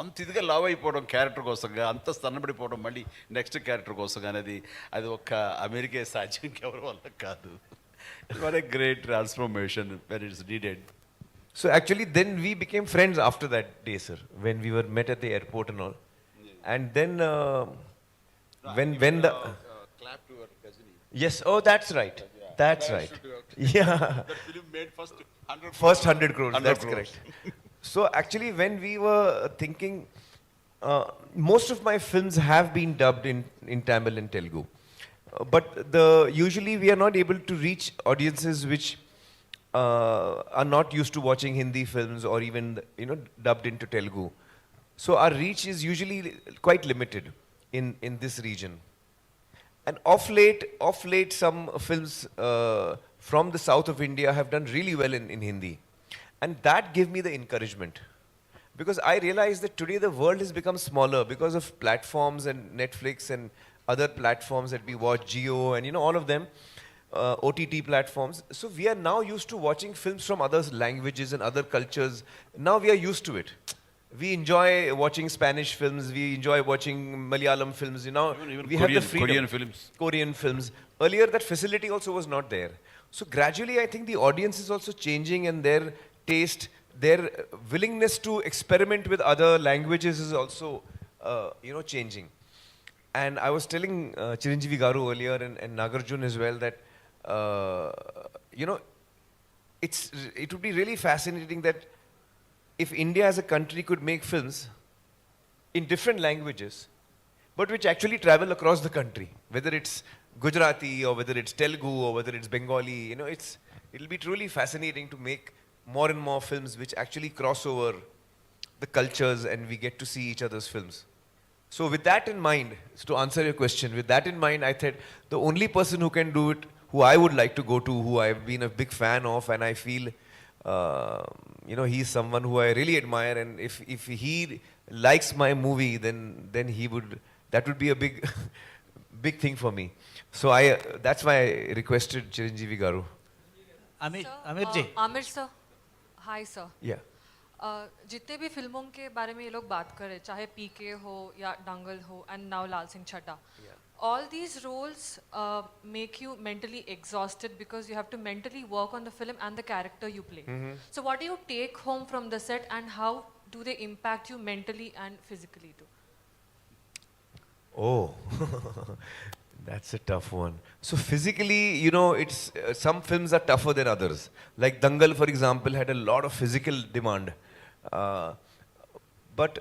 అంత ఇదిగా లావ్ అయిపోవడం క్యారెక్టర్ కోసంగా, అంత సన్నబడిపోవడం మళ్ళీ నెక్స్ట్ క్యారెక్టర్ కోసం అనేది అది ఒక్క అమెరికా సాధ్యం ఎవరి వల్ల కాదు. It's very great transformation when it's needed. So actually then we became friends after that day, sir, when we were met at the airport and all. And then when the clap to her cousin. yes, oh that's right. That's right. Yeah. That film made first 100 First 100 crores. 100 That's crores. correct. So actually when we were thinking, most of my films have been dubbed in Tamil and Telugu. But usually we are not able to reach audiences which are not used to watching Hindi films or even, you know, dubbed into Telugu. So our reach is usually quite limited in this region. And of late some films from the south of India have done really well in Hindi. And that gave me the encouragement. Because I realized that today the world has become smaller because of platforms and Netflix and other platforms that we watch, Jio and, you know, all of them. OTT platforms. So we are now used to watching films from other languages and other cultures. Now we are used to it. We enjoy watching Spanish films. We enjoy watching Malayalam films. You know, Even we have the freedom. Korean films. Korean films. Earlier, that facility also was not there. So gradually, I think the audience is also changing, and their taste, their willingness to experiment with other languages is also, you know, changing. And I was telling Chiranjeevi garu earlier and Nagarjun as well that, you know, it would be really fascinating that if India as a country could make films in different languages, but which actually travel across the country, whether it's Gujarati or whether it's Telugu or whether it's Bengali, you know, it'll be truly fascinating to make more and more films which actually cross over the cultures and we get to see each other's films. So with that in mind, to answer your question, with that in mind, I thought the only person who can do it, who I would like to go to, who I've been a big fan of, and I feel, you know, he's someone who I really admire, and if he likes my movie, then he would, that would be a big, big thing for me. So that's why I requested Chiranjeevi garu. Aamir ji. Aamir sir, hi sir. Yeah. जितने भी फिल्मों के बारे में ये लोग बात कर रहे, चाहे पीके हो या दंगल हो and now Laal Singh Chaddha, all these roles make you mentally exhausted because you have to mentally work on the film and the character you play. So what do you take home from the set and how do they impact you mentally and physically too? Oh, that's a tough one. So physically, you know, it's some films are tougher than others. Like Dangal, for example, had a lot of physical demand. Uh, but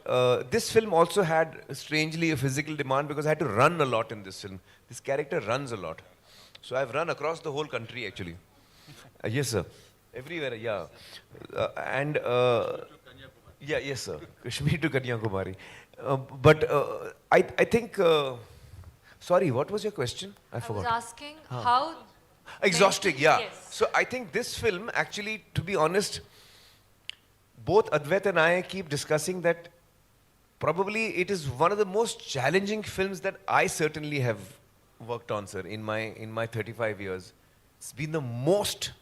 this film also had strangely a physical demand because I had to run a lot in this film. This character runs a lot. So I've run across the whole country actually. Yes, sir. Everywhere, yeah. And yeah, yes, sir. Kashmir to Kanyakumari. But I think. Sorry, what was your question? I I forgot. was asking how Exhausting, mentally- yeah. Yes. So I think this film, actually, to be honest, both Advait and I keep discussing that probably it is one of the most challenging films that I certainly have worked on, sir, in my 35 years. It's been the most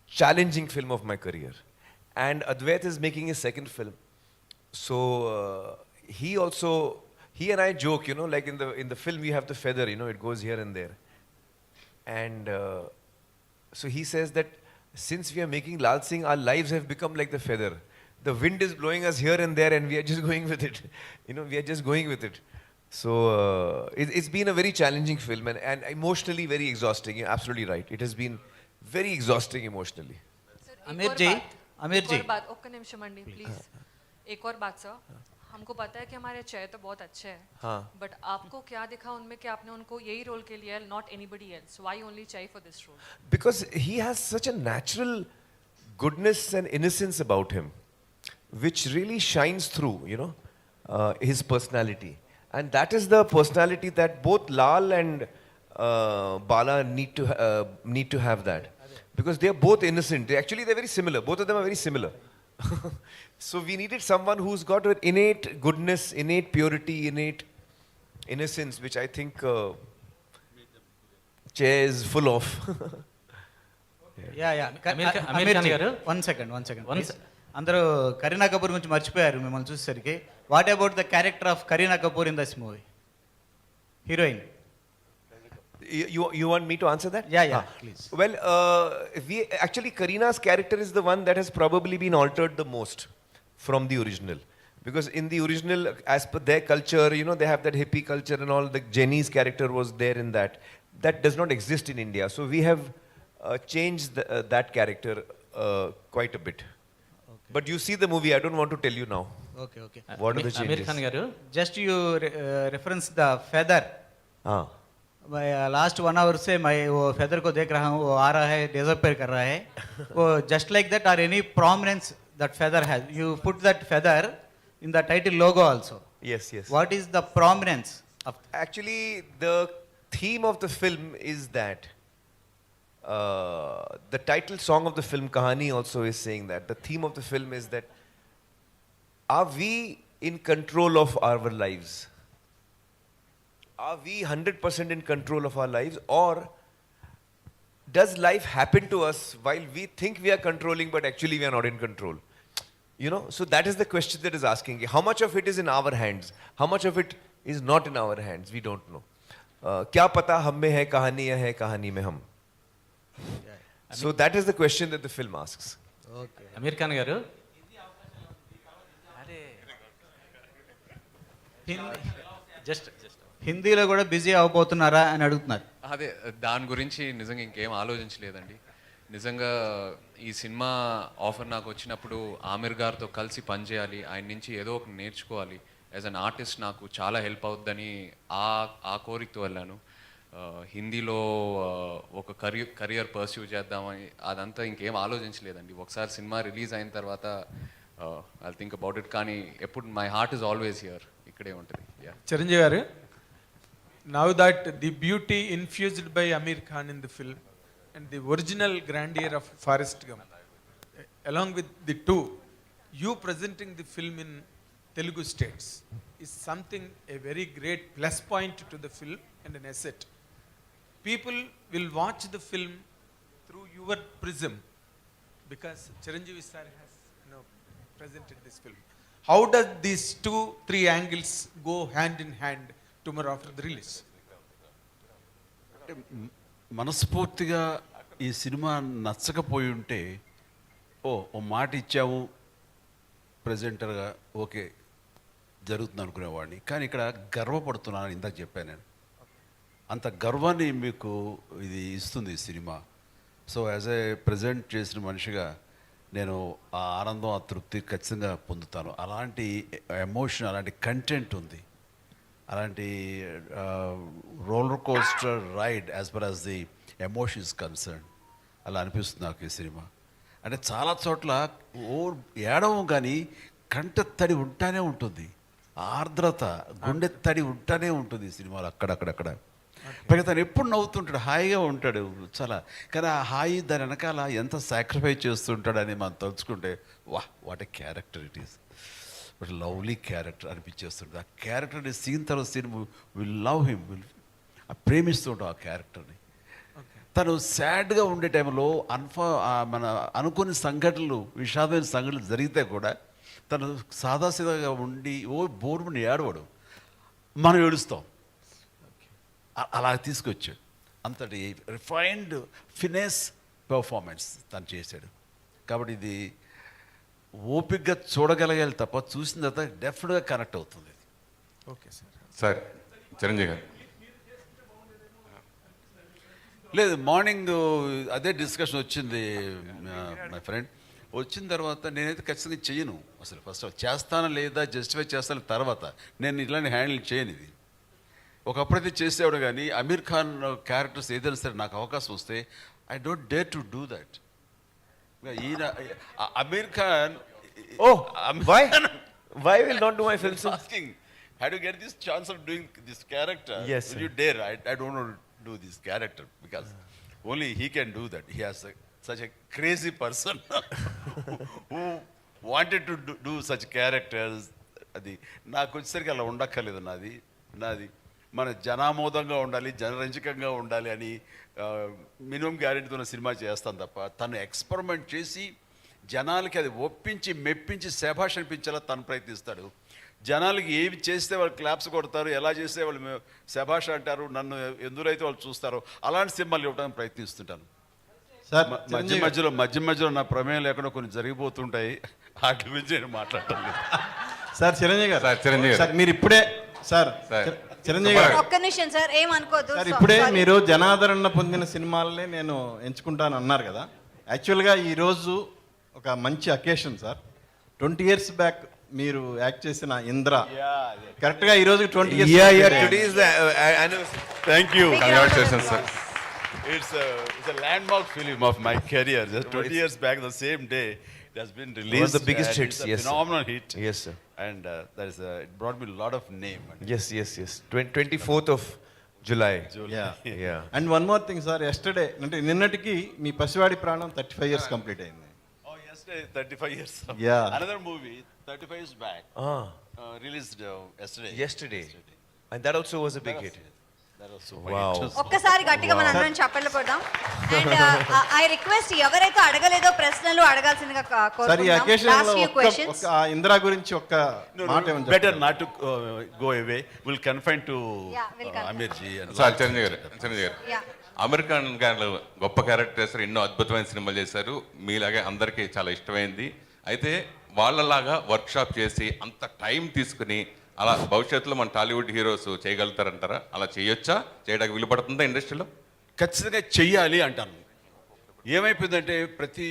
challenging film of my career. And Advait is making his second film. So he and I joke, you know, like in the film you have the feather, you know, it goes here and there. And so he says that since we are making Lal Singh, our lives have become like the feather. The wind is blowing us here and there, and we are just going with it. You know, we are just going with it. So it's been a very challenging film and emotionally very exhausting. You're absolutely right. It has been very exhausting emotionally. Sir, Aamir एक और जी, बात- आमिर एक जी। और बात, okay निमिषम अंडी please. एक और बात सर, हमको पता है कि हमारे चय तो बहुत अच्छे हैं, हाँ. बट आपको क्या दिखा उनमें कि आपने उनको यही रोल के लिए, not anybody else, why only Chay for this role? Because he has such a natural goodness and innocence about him, which really shines through, you know, his personality. And that is the personality that both Lal and Bala need to have that. Because they are both innocent. They're very similar. Both of them are very similar. So we needed someone who's got an innate goodness, innate purity, innate innocence, which I think Che is full of. Yeah Aamir Khan గారు. One second అందరూ కరీనా కపూర్ గురించి మర్చిపోయారు మిమ్మల్ని చూసేసరికి. What about the character of Kareena Kapoor in this movie, heroine? You want me to answer that? Yeah, please. Well, actually Karina's character is the one that has probably been altered the most from the original. Because in the original, as per their culture, you know, they have that hippie culture and all. The Jenny's character was there in that. That does not exist in India. So we have changed that character quite a bit. But you see the movie, I don't want to tell you now. Okay. What are the Aamir changes? Khan గారు, just you reference the feather. हाँ. Last 1 hour से मैं वो feather को देख रहा हूँ, वो आ रहा है, डिसअपियर कर रहा है. वो just like that or any prominence that feather has, you put that feather in the title logo also. Yes. What is the prominence of? Actually, the theme of the film is that the title song of the film Kahani also is saying that the theme of the film is that are we in control of our lives? Are we 100% in control of our lives, or does life happen to us while we think we are controlling but actually we are not in control? You know, so that is the question that is asking. How much of it is in our hands? How much of it is not in our hands? We don't know. क्या पता हम में है कहानी या है कहानी में हम? So that is the question that the film asks. Okay. Aamir Khan గారు, జస్ట్ హిందీలో కూడా బిజీ అవబోతున్నారా అని అడుగుతున్నారు. అదే దాని గురించి నిజంగా ఇంకేం ఆలోచించలేదండి. నిజంగా ఈ సినిమా ఆఫర్ నాకు వచ్చినప్పుడు ఆమిర్ గారితో కలిసి పనిచేయాలి, ఆయన నుంచి ఏదో ఒక నేర్చుకోవాలి, యాజ్ అన్ ఆర్టిస్ట్ నాకు చాలా హెల్ప్ అవుద్దని ఆ కోరికతో వెళ్ళాను. హిందీలో ఒక కెరియర్ పర్స్యూ చేద్దామని అదంతా ఇంకేం ఆలోచించలేదండి. ఒకసారి సినిమా రిలీజ్ అయిన తర్వాత ఐ థింక్ అబౌట్ ఇట్. కానీ ఎప్పుడు my heart is always here, ఇక్కడే ఉంటుంది. Chiranjeevi garu, now that the beauty infused by Aamir Khan in the film and the original grandeur of Forrest Gump, along with the two, you presenting the film in Telugu states is something, a very great plus point to the film and an asset. People will watch the film through your prism because Chiranjeevi sir has, you know, presented this film. How does these 2-3 angles go hand in hand tomorrow after the release? మనస్ఫూర్తిగా ఈ cinema నచ్చకపోయి ఉంటే ఓ మాట ఇచ్చాము ప్రజెంటర్గా, okay జరుగుతుంది అనుకునేవాడిని, కానీ ఇక్కడ గర్వపడుతున్నాను. ఇందాక చెప్పాను నేను, అంత గర్వాన్ని మీకు ఇది ఇస్తుంది ఈ cinema. So as a present చేసిన మనిషిగా నేను ఆ ఆనందం, ఆ తృప్తి ఖచ్చితంగా పొందుతాను. అలాంటి ఎమోషన్, అలాంటి కంటెంట్ ఉంది, అలాంటి roller coaster ride as per as the emotion is concern. అలా అనిపిస్తుంది నాకు ఈ సినిమా. అంటే చాలా చోట్ల ఏడవం కానీ కంట తడి ఉంటానే ఉంటుంది, ఆర్ద్రత, గుండె తడి ఉంటానే ఉంటుంది ఈ సినిమాలో అక్కడక్కడక్కడ. పైగా తను ఎప్పుడు నవ్వుతుంటాడు, హాయిగా ఉంటాడు చాలా. కానీ ఆ హాయి దాని వెనకాల ఎంత సాక్రిఫైస్ చేస్తుంటాడని మనం తలుచుకుంటే what a character it is, but lovely character అనిపించేస్తుంది. ఆ క్యారెక్టర్ని సీన్ తర్వాత సీన్ విల్ లవ్ హిమ్, ప్రేమిస్తుంటాం ఆ క్యారెక్టర్ని. తను సాడ్గా ఉండే టైంలో మన అనుకుని సంఘటనలు, విషాదమైన సంఘటనలు జరిగితే కూడా తను సాదాసీదాగా ఉండి బోర్మని ఏడవడు, మనం ఏడుస్తాం. అలా తీసుకొచ్చాడు. అంతటి రిఫైన్డ్ ఫినెస్ పెర్ఫార్మెన్స్ తను చేశాడు. కాబట్టి ఇది ఓపికగా చూడగలగాలి తప్ప చూసిన తర్వాత డెఫినెట్గా కనెక్ట్ అవుతుంది. Okay sir. సార్ చిరంజీవి గారు లేదు, మార్నింగ్ అదే డిస్కషన్ వచ్చింది మై ఫ్రెండ్. వచ్చిన తర్వాత నేనైతే ఖచ్చితంగా చెయ్యను అసలు. ఫస్ట్ చేస్తానా లేదా జస్టిఫై చేస్తాను తర్వాత, నేను ఇలాంటి హ్యాండిల్ చేయను. ఇది ఒకప్పుడైతే చేసేవాడు, కానీ అమీర్ ఖాన్ క్యారెక్టర్స్ ఏదైనా సరే నాకు అవకాశం వస్తే I don't dare to do that. ఈయన Aamir Khan, why will not do my films? asking, how do you get this chance of doing this character? Yes, will sir. you dare? I don't want to do this character because only he can do that. He has such a crazy person who wanted to do such characters. అది నాకు వచ్చేసరికి అలా ఉండక్కర్లేదు. నాది మన జనామోదంగా ఉండాలి, జనరంజకంగా ఉండాలి అని minimum గ్యారెంటీతో cinema చేస్తాను తప్ప, తను ఎక్స్పెరిమెంట్ చేసి జనాలకి అది ఒప్పించి మెప్పించి శభాష్ అనిపించేలా తను ప్రయత్నిస్తాడు. జనాలకి ఏవి చేస్తే వాళ్ళు క్లాప్స్ కొడతారు, ఎలా చేస్తే వాళ్ళు శభాష్ అంటారు, నన్ను ఎందులైతే వాళ్ళు చూస్తారో అలాంటి సినిమాలు ఇవ్వడానికి ప్రయత్నిస్తుంటాను. సార్ మధ్య మధ్యలో నా ప్రమేయం లేకుండా కొన్ని జరిగిపోతుంటాయి, వాటి గురించి నేను మాట్లాడటం లేదు. సార్ చిరంజీవి గారు, సార్ మీరు ఇప్పుడే చిరంజీవి గారు ఒక్క నిమిషం సార్, ఏమనుకోదు సార్. ఇప్పుడే మీరు జనాదరణ పొందిన సినిమాలనే నేను ఎంచుకుంటాను అన్నారు కదా. యాక్చువల్గా ఈరోజు ఒక మంచి అకేషన్ సార్. 20 years బ్యాక్ మీరు యాక్ట్ చేసిన ఇంద్ర కరెక్ట్గా ఈ రోజు 20 years. Today is the anniversary. Thank you. Congratulations, sir. It's a landmark film of my career. Just 20 years back, the same day, it has been released. One of the biggest hits. It's a Yes, phenomenal hit. Yes, sir. And it brought me a lot of name. Yes. 24th of July. Yeah. And one more thing, sir. Yesterday, అంటే నిన్నటికి మీ పసివాడి ప్రాణం 35 years complete అయింది. Oh, yesterday, 35 years. Yeah. Another movie, 35 years back, released yesterday. And that also was a big hit. That was super Wow. hit. ఒక్కసారి గట్టిగా మనం అందరం చప్పట్లు కొడదాం. అండ్ ఐ రిక్వెస్ట్ ఎవరైతే అడగలేదో ప్రశ్నలు అడగాల్సిందిగా సార్ ఈ అకేషన్ లో ఒక ఇంద్ర గురించి ఒక్క మాట ఏమని Better not to go away. We'll confine to Aamir ji. Sir Chiranjeevi గారు అమీర్ ఖాన్ గారు గొప్ప క్యారెక్టర్స్, ఎన్నో అద్భుతమైన సినిమాలు చేశారు. మీలాగే అందరికీ చాలా ఇష్టమైంది. అయితే వాళ్ళలాగా వర్క్షాప్ చేసి అంత టైం తీసుకుని అలా భవిష్యత్తులో మన టాలీవుడ్ హీరోస్ చేయగలుగుతారంటారా? అలా చేయొచ్చా? చేయడానికి వీలు పడుతుందా ఇండస్ట్రీలో? ఖచ్చితంగా చెయ్యాలి అంటాను. ఏమైపోయిందంటే ప్రతి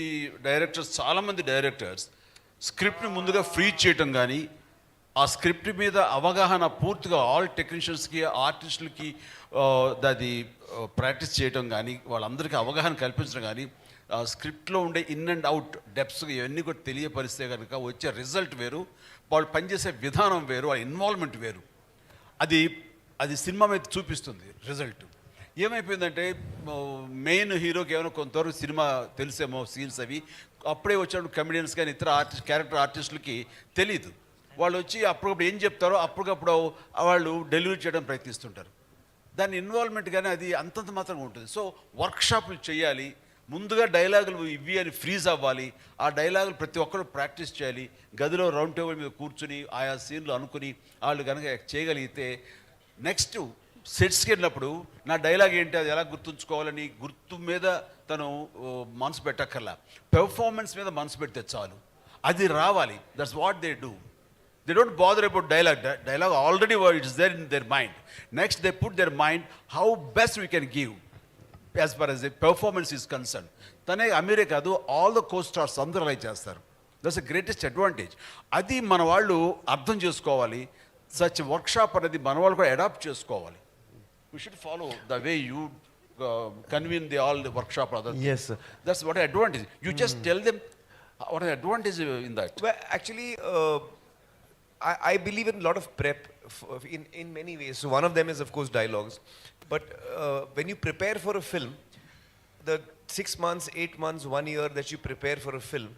డైరెక్టర్స్, చాలామంది డైరెక్టర్స్ స్క్రిప్ట్ని ముందుగా ఫ్రీ చేయటం కానీ, ఆ స్క్రిప్ట్ మీద అవగాహన పూర్తిగా ఆల్ టెక్నీషియన్స్కి, ఆర్టిస్టులకి అది ప్రాక్టీస్ చేయటం కానీ, వాళ్ళందరికీ అవగాహన కల్పించడం కానీ, స్క్రిప్ట్లో ఉండే ఇన్ అండ్ అవుట్ డెప్స్ ఇవన్నీ కూడా తెలియపరిస్తే కనుక వచ్చే రిజల్ట్ వేరు, వాళ్ళు పనిచేసే విధానం వేరు, వాళ్ళ ఇన్వాల్వ్మెంట్ వేరు. అది సినిమా మీద చూపిస్తుంది రిజల్ట్. ఏమైపోయిందంటే మెయిన్ హీరోకి ఏమైనా కొంతవరకు సినిమా తెలిసేమో సీన్స్ అవి, అప్పుడే వచ్చినప్పుడు కమెడియన్స్ కానీ ఇతర క్యారెక్టర్ ఆర్టిస్టులకి తెలీదు. వాళ్ళు వచ్చి అప్పటికప్పుడు ఏం చెప్తారో అప్పటికప్పుడు వాళ్ళు డెలివరీ చేయడం ప్రయత్నిస్తుంటారు. దాని ఇన్వాల్వ్మెంట్ కానీ అది అంతంత మాత్రంగా ఉంటుంది. సో వర్క్షాపులు చేయాలి, ముందుగా డైలాగులు ఇవి అని ఫ్రీజ్ అవ్వాలి, ఆ డైలాగులు ప్రతి ఒక్కరు ప్రాక్టీస్ చేయాలి, గదిలో రౌండ్ టేబుల్ మీద కూర్చుని ఆయా సీన్లు అనుకుని వాళ్ళు కనుక చేయగలిగితే నెక్స్ట్ సెట్స్కి వెళ్ళినప్పుడు నా డైలాగ్ ఏంటి, అది ఎలా గుర్తుంచుకోవాలని గుర్తు మీద తను మనసు పెట్టక్కర్లా, పెర్ఫార్మెన్స్ మీద మనసు పెడితే చాలు, అది రావాలి. That's what they do. They don't bother about dialogue. Dialogue already it's there in their mind. Next, they put their mind how best we can give as far as the performance is concerned. తనే అమీరే కాదు, all the co stars అందరూ అలా చేస్తారు. That's the greatest advantage. అది మన వాళ్ళు అర్థం చేసుకోవాలి. సచ్ వర్క్షాప్ అనేది మన వాళ్ళు కూడా అడాప్ట్ చేసుకోవాలి. We should follow the way you convene all the workshop. Yes, sir. That's what advantage. You just tell them what an advantage in that. Well, actually, I believe in a lot of prep in many ways. So one of them is, of course, dialogues. But when you prepare for a film, the 6 months, 8 months, 1 year that you prepare for a film,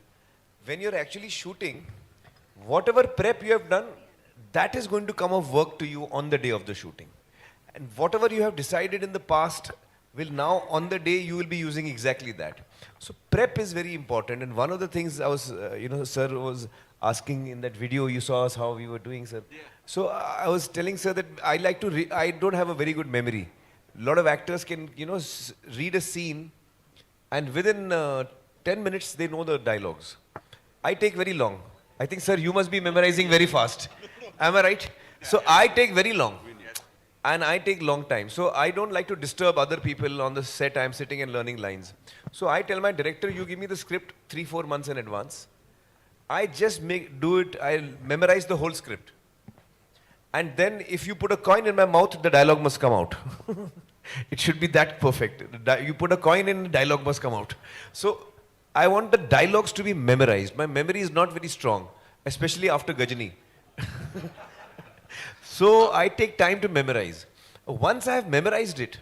when you're actually shooting, whatever prep you have done, that is going to come of work to you on the day of the shooting. And whatever you have decided in the past will now, on the day, you will be using exactly that. So prep is very important. And one of the things I was, sir was asking in that video, you saw us how we were doing, sir. Yeah. So I was telling sir that I don't have a very good memory. A lot of actors can, read a scene and within 10 minutes they know the dialogues. I take very long. I think, sir, you must be memorizing very fast. Am I right? So I take very long. And I take long time. So I don't like to disturb other people on the set. I'm sitting and learning lines. So I tell my director, you give me the script 3-4 months in advance. I just do it. I memorize the whole script. And then if you put a coin in my mouth, the dialogue must come out. It should be that perfect. You put a coin in, the dialogue must come out. So I want the dialogues to be memorized. My memory is not very strong, especially after Gajani. So I take time to memorize. Once I have memorized it,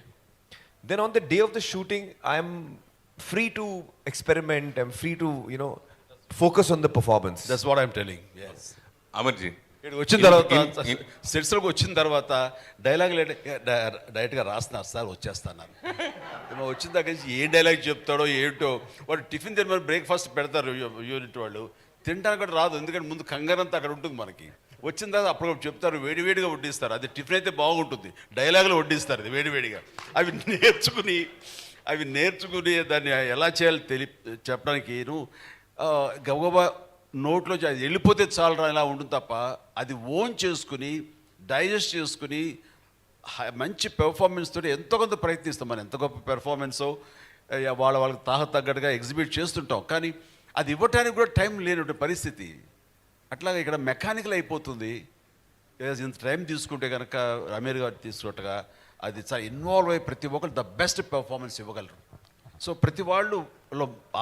then on the day of the shooting, I'm free to experiment. I'm free to, focus on the performance. That's what I'm telling. Yes. అమర్జీ, ఇక్కడ వచ్చిన తర్వాత సెట్స్లోకి వచ్చిన తర్వాత dialogue డైరెక్ట్గా రాస్తున్నారు sir, వచ్చేస్తాను. వచ్చిన దగ్గర నుంచి ఏ డైలాగ్ చెప్తాడో ఏంటో, వాడు టిఫిన్ తినమని బ్రేక్ఫాస్ట్ పెడతారు యూనిట్ వాళ్ళు, తినడానికి కూడా రాదు, ఎందుకంటే ముందు కంగారంతా అక్కడ ఉంటుంది మనకి. వచ్చిన తర్వాత అప్పుడు చెప్తారు, వేడివేడిగా వడ్డిస్తారు. అది టిఫిన్ అయితే బాగుంటుంది, డైలాగులు వడ్డిస్తారు అది వేడివేడిగా. అవి నేర్చుకుని దాన్ని ఎలా చేయాలో చెప్పడానికి గబగబా నోట్లో అది వెళ్ళిపోతే చాలరా ఇలా ఉంటుంది తప్ప, అది ఓన్ చేసుకుని డైజెస్ట్ చేసుకుని మంచి పెర్ఫార్మెన్స్ తోటి ఎంతో కొంత ప్రయత్నిస్తాం. మనం ఎంత గొప్ప పెర్ఫార్మెన్సో వాళ్ళకి తగ్గట్టుగా ఎగ్జిబిట్ చేస్తుంటాం, కానీ అది ఇవ్వటానికి కూడా టైం లేని పరిస్థితి. అట్లాగే ఇక్కడ మెకానికల్ అయిపోతుంది. ఇంత టైం తీసుకుంటే కనుక అమీర్ గారు తీసుకున్నట్టుగా అది చాలా ఇన్వాల్వ్ అయ్యి ప్రతి ఒక్కరు ద బెస్ట్ పెర్ఫార్మెన్స్ ఇవ్వగలరు. సో ప్రతి వాళ్ళు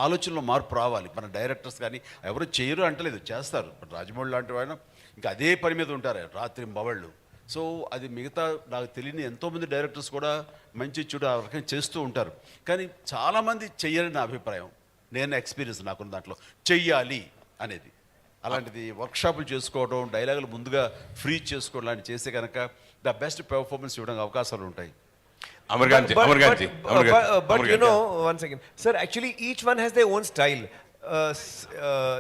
ఆలోచనలో మార్పు రావాలి. మన డైరెక్టర్స్ కానీ ఎవరు చేయరు అంటలేదు, చేస్తారు. రాజమౌళి లాంటి వాళ్ళు ఇంకా అదే పని మీద ఉంటారు రాత్రి బవళ్ళు. సో అది మిగతా నాకు తెలియని ఎంతోమంది డైరెక్టర్స్ కూడా మంచి చూడు ఆ రకంగా చేస్తూ ఉంటారు, కానీ చాలామంది చెయ్యని నా అభిప్రాయం. నేను ఎక్స్పీరియన్స్ నాకున్న దాంట్లో చెయ్యాలి అనేది. అలాంటిది వర్క్షాపులు చేసుకోవడం, డైలాగులు ముందుగా ఫ్రీ చేసుకోవడం లాంటివి చేస్తే కనుక ద బెస్ట్ పెర్ఫార్మెన్స్ ఇవ్వడానికి అవకాశాలు ఉంటాయి. But one second, sir. Actually, each one has their own style.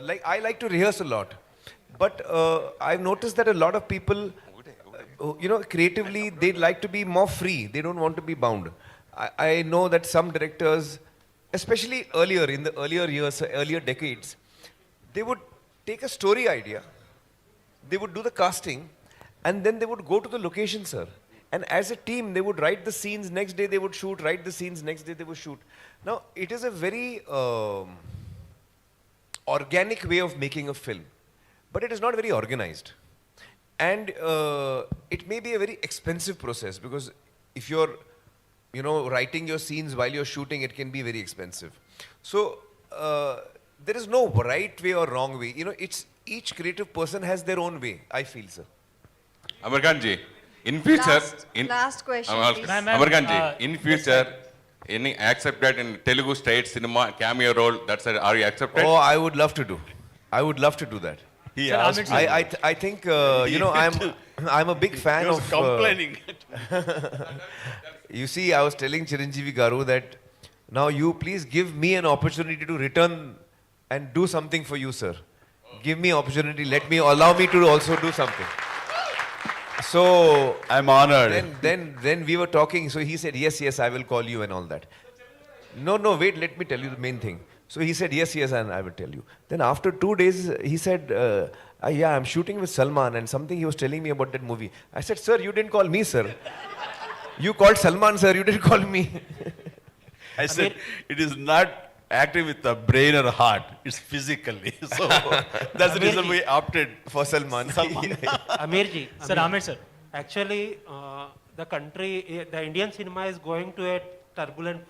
Like I like to rehearse a lot, but I've noticed that a lot of people, creatively, they like to be more free. They don't want to be bound. I know that some directors, especially earlier in the earlier years, earlier decades, they would take a story idea, they would do the casting, and then they would go to the location, sir. And as a team, they would write the scenes, next day they would shoot, write the scenes, next day they would shoot. Now, it is a very organic way of making a film, but it is not very organized. And it may be a very expensive process, because if you're, writing your scenes while you're shooting, it can be very expensive. So, there is no right way or wrong way. It's each creative person has their own way, I feel, sir. Aamir Khan ji, in future, last question, please. Aamir Khan ji, in future, any accepted in Telugu state cinema cameo role? Are you accepted? Oh, I would love to do. I would love to do that. He asked. I think I'm a big fan of. Complaining. You see, I was telling Chiranjeevi Garu that now you please give me an opportunity to return and do something for you, sir. Give me opportunity. Allow me to also do something. So I'm honored. Then we were talking. So he said, yes, I will call you and all that. No, wait. Let me tell you the main thing. So he said, yes, and I will tell you. Then after 2 days, he said, yeah, I'm shooting with Salman and something he was telling me about that movie. I said, sir, you didn't call me, sir. You called Salman, sir, you didn't call me. I said, it is not acting with the brain or heart, it's physically. So that's the reason we opted for Salman. Amirji. Sir, Aamir sir. Actually, the country, the Indian cinema is going to a turbulent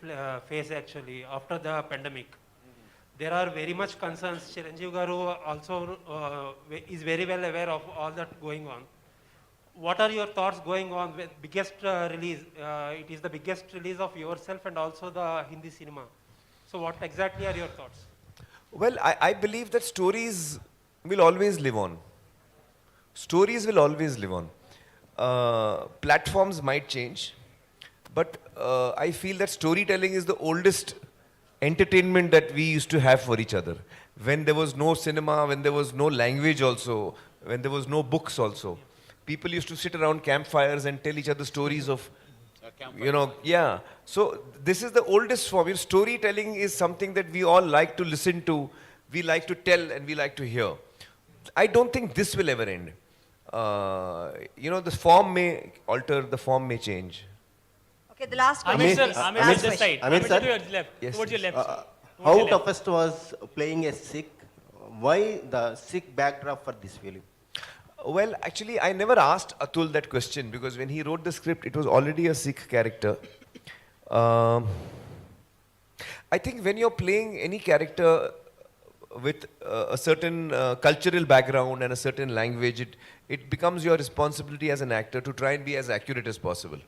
phase actually after the pandemic. There are very much concerns. Chiranjeevi garu also is very well aware of all that going on. What are your thoughts going on with biggest release? It is the biggest release of yourself and also the Hindi cinema. So what exactly are your thoughts? Well, I believe that stories will always live on. Stories will always live on. Platforms might change, but I feel that storytelling is the oldest entertainment that we used to have for each other. When there was no cinema, when there was no language also, when there was no books also, people used to sit around campfires and tell each other stories of, yeah. So this is the oldest form. Storytelling is something that we all like to listen to, we like to tell, and we like to hear. I don't think this will ever end. The form may alter, the form may change. Okay, the last question. Aamir sir, Aamir Last this question. side. Aamir Aamir sir. to your left. Yes, Towards your yes. left. How toughest was playing a Sikh? Why the Sikh backdrop for this film? Well, actually, I never asked Atul that question because when he wrote the script, it was already a Sikh character. I think when you're playing any character with a certain cultural background and a certain language, it becomes your responsibility as an actor to try and be as accurate as possible.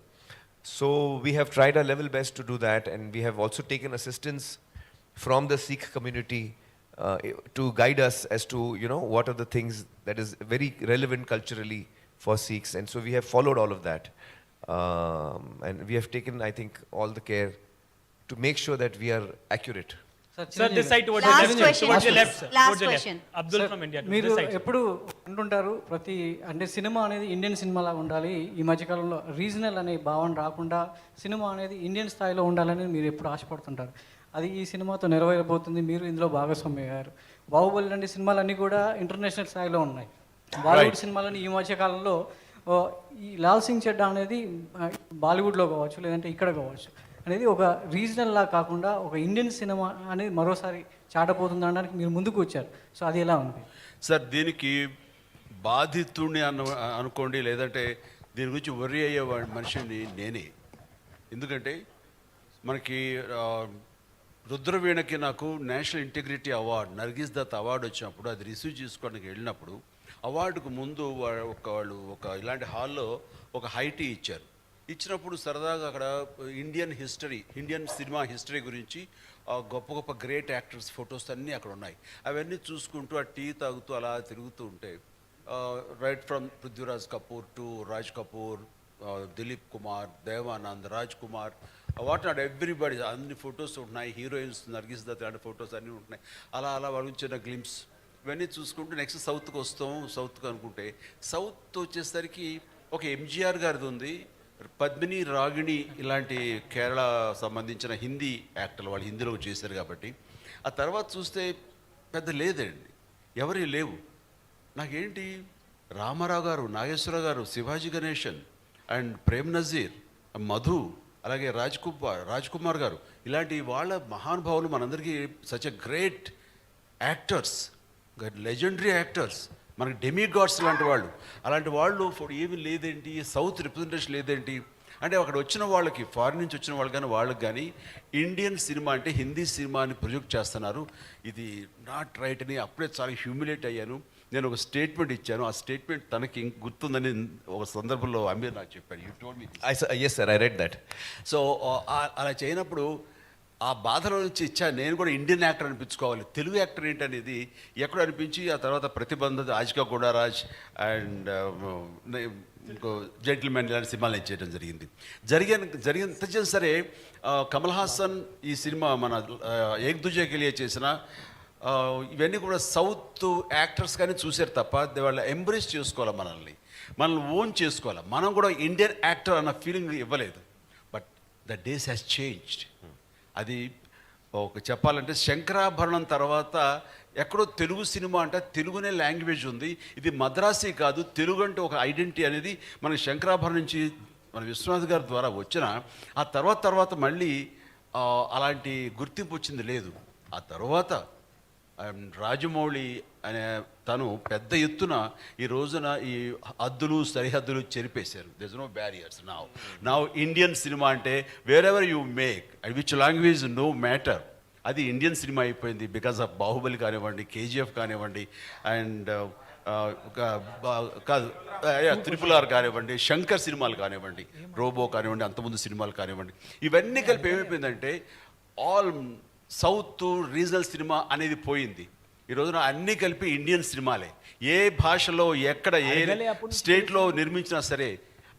So we have tried our level best to do that, and we have also taken assistance from the Sikh community to guide us as to what are the things that is very relevant culturally for Sikhs, and so we have followed all of that, and we have taken, I think, all the care to make sure that we are accurate. Sir, this side towards Last your left. question, Towards your please. left, sir. Last Towards your left. question. Abdul from India. మీరు This side. ఎప్పుడు అంటుంటారు ప్రతి అంటే cinema అనేది Indian సినిమాలా ఉండాలి, ఈ మధ్యకాలంలో రీజనల్ అనే భావన రాకుండా సినిమా అనేది ఇండియన్ స్థాయిలో ఉండాలని మీరు ఎప్పుడు ఆశపడుతుంటారు. అది ఈ సినిమాతో నెరవేరబోతుంది. మీరు ఇందులో భాగస్వామి అయ్యారు. బాహుబలి లాంటి సినిమాలన్నీ కూడా ఇంటర్నేషనల్ స్థాయిలో ఉన్నాయి. బాలీవుడ్ సినిమాలని ఈ మధ్యకాలంలో ఈ లాల్ సింగ్ చెడ్డా అనేది బాలీవుడ్లో కావచ్చు లేదంటే ఇక్కడ కావచ్చు అనేది ఒక రీజనల్ లా కాకుండా ఒక ఇండియన్ సినిమా అనేది మరోసారి చాటపోతుంది అనడానికి మీరు ముందుకు వచ్చారు. సో అది ఎలా ఉంది సార్? దీనికి బాధితుడిని అనుకోండి, లేదంటే దీని గురించి వర్రీ అయ్యే మనిషిని నేనే. ఎందుకంటే మనకి రుద్రవీణకి నాకు national integrity award, Nargis Dutt award వచ్చినప్పుడు అది రిసీవ్ చేసుకోవడానికి వెళ్ళినప్పుడు అవార్డుకు ముందు వాళ్ళు ఒక ఇలాంటి హాల్లో ఒక హైటీ ఇచ్చారు. ఇచ్చినప్పుడు సరదాగా అక్కడ ఇండియన్ సినిమా హిస్టరీ గురించి గొప్ప గొప్ప గ్రేట్ యాక్టర్స్ ఫొటోస్ అన్నీ అక్కడ ఉన్నాయి. అవన్నీ చూసుకుంటూ ఆ టీ తాగుతూ అలా తిరుగుతూ ఉంటే right from Prithviraj Kapoor to Raj Kapoor, Dilip Kumar, Devanand, Raj Kumar, what not everybody అన్ని ఫొటోస్ ఉంటున్నాయి. హీరోయిన్స్, నర్గిస్ దత్ లాంటి ఫొటోస్ అన్నీ ఉంటున్నాయి. అలా వాళ్ళ చిన్న గ్లిమ్స్ ఇవన్నీ చూసుకుంటూ నెక్స్ట్ సౌత్కి వస్తాం. సౌత్కి అనుకుంటే సౌత్ వచ్చేసరికి ఒక ఎంజీఆర్ గారిది ఉంది, పద్మిని, రాగిణి ఇలాంటి కేరళ సంబంధించిన హిందీ యాక్టర్లు వాళ్ళు హిందీలో చేశారు కాబట్టి. ఆ తర్వాత చూస్తే పెద్ద లేదండి, ఎవరి లేవు. నాకేంటి రామారావు గారు, నాగేశ్వరరావు గారు, శివాజీ గణేశన్ అండ్ ప్రేమ్ నజీర్, మధు, అలాగే రాజ్ కుమార్ గారు ఇలాంటి వాళ్ళ మహానుభావులు మనందరికీ such a great actors, legendary actors, మనకి డెమిగాడ్స్ లాంటి వాళ్ళు. అలాంటి వాళ్ళు ఏమీ లేదేంటి, సౌత్ రిప్రజెంటేషన్ లేదేంటి అంటే అక్కడ వచ్చిన వాళ్ళకి, ఫారిన్ నుంచి వచ్చిన వాళ్ళు కానీ వాళ్ళకి కానీ ఇండియన్ సినిమా అంటే హిందీ సినిమాని ప్రొజెక్ట్ చేస్తున్నారు. ఇది నాట్ రైట్ అని అప్పుడే చాలా హ్యూమిలేట్ అయ్యాను. నేను ఒక స్టేట్మెంట్ ఇచ్చాను. ఆ స్టేట్మెంట్ తనకి గుర్తుందని ఒక సందర్భంలో అమీర్ నాకు చెప్పాడు. You told me. Yes sir, I read that. So అలా చేయనప్పుడు ఆ బాధలో నుంచి నేను కూడా ఇండియన్ యాక్టర్ అనిపించుకోవాలి, తెలుగు యాక్టర్ ఏంటనేది ఎక్కడ అనిపించి ఆ తర్వాత ప్రతిబంధ, ఆజికా గోడారాజ్ అండ్ ఇంకో జెంటిల్మెన్ ఇలాంటి సినిమాలు నేను చేయడం జరిగిన సరే కమల్ హాసన్ ఈ సినిమా మన ఏక్ దుజే కే లియే చేసిన ఇవన్నీ కూడా సౌత్ యాక్టర్స్ కానీ చూశారు తప్ప వాళ్ళు ఎంబ్రేస్ చేసుకోవాలి, మనల్ని ఓన్ చేసుకోవాలి. మనం కూడా ఇండియన్ యాక్టర్ అన్న ఫీలింగ్ ఇవ్వలేదు. But the days has changed. అది ఒక చెప్పాలంటే శంకరాభరణం తర్వాత ఎక్కడో తెలుగు సినిమా అంటే తెలుగునే లాంగ్వేజ్ ఉంది, ఇది మద్రాసీ కాదు, తెలుగు అంటే ఒక ఐడెంటిటీ అనేది మనకి శంకరాభరణం నుంచి మన విశ్వనాథ్ గారి ద్వారా వచ్చిన ఆ తర్వాత మళ్ళీ అలాంటి గుర్తింపు వచ్చింది లేదు. ఆ తర్వాత రాజమౌళి అనే తను పెద్ద ఎత్తున ఈ రోజున ఈ హద్దులు సరిహద్దులు చెరిపేశారు. There is no barriers now Indian cinema అంటే wherever you make which language no matter, అది ఇండియన్ సినిమా అయిపోయింది. బికాస్ ఆఫ్ బాహుబలి కానివ్వండి, కేజీఎఫ్ కానివ్వండి, అండ్ కాదు RRR కానివ్వండి, శంకర్ సినిమాలు కానివ్వండి, రోబో కానివ్వండి, అంతకుముందు సినిమాలు కానివ్వండి, ఇవన్నీ కలిపి ఏమైపోయిందంటే ఆల్ సౌత్ రీజనల్ సినిమా అనేది పోయింది. ఈ రోజున అన్నీ కలిపి ఇండియన్ సినిమాలే. ఏ భాషలో ఎక్కడ ఏ స్టేట్లో నిర్మించినా సరే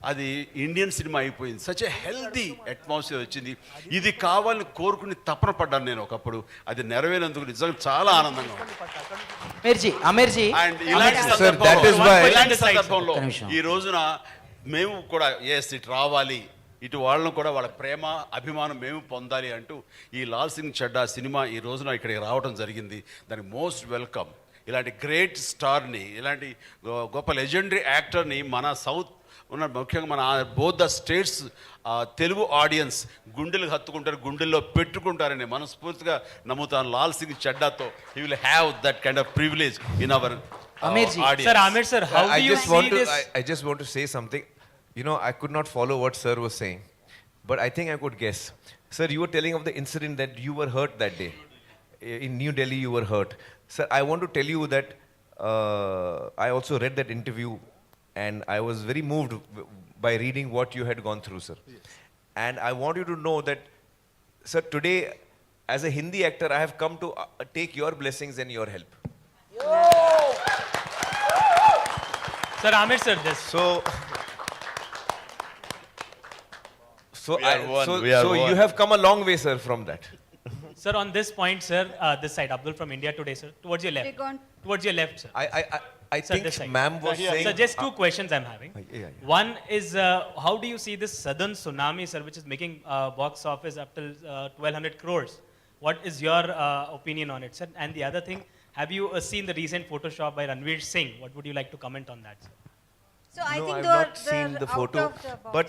అది ఇండియన్ సినిమా అయిపోయింది. సచ్ ఏ హెల్దీ అట్మాస్ఫియర్ వచ్చింది. ఇది కావాలని కోరుకుని తపన పడ్డాను నేను ఒకప్పుడు. అది నెరవేరేందుకు నిజంగా చాలా ఆనందంగా ఉంది. అండ్ ఇలాంటి సందర్భంలో ఈ రోజున మేము కూడా ఎస్ ఇటు రావాలి, ఇటు వాళ్ళను కూడా వాళ్ళ ప్రేమ అభిమానం మేము పొందాలి అంటూ ఈ లాల్ సింగ్ చెడ్డా సినిమా ఈ రోజున ఇక్కడికి రావడం జరిగింది. దానికి మోస్ట్ వెల్కమ్. ఇలాంటి గ్రేట్ స్టార్ని, ఇలాంటి గొప్ప లెజెండరీ యాక్టర్ని మన సౌత్ ఉన్న ముఖ్యంగా మన both the states Telugu audience గుండెలు హత్తుకుంటారు, గుండెల్లో పెట్టుకుంటారని మనస్ఫూర్తిగా నమ్ముతాను. లాల్ సింగ్ చెడ్డాతో he will have that kind of privilege in our audience. Sir, Aamir sir, how do you see this? I just want to say something. You know, I could not follow what sir was saying, but I think I could guess. Sir, you were telling of the incident that you were hurt that day. In New Delhi, you were hurt. Sir, I want to tell you that I also read that interview and I was very moved by reading what you had gone through, sir. Yes. And I want you to know that, sir, today, as a Hindi actor, I have come to take your blessings and your help. Sir, Aamir sir, this. So you have come a long way, sir, from that. Sir, on this point, sir, this side, Abdul from India Today, sir, towards your left. Towards your left, sir. I think ma'am was saying... Sir, just two questions I'm having. One is, how do you see this southern tsunami, sir, which is making box office up till 1,200 crores? What is your opinion on it, sir? And the other thing, have you seen the recent Photoshop by Ranveer Singh? What would you like to comment on that, sir? So I think I've not seen the photo, but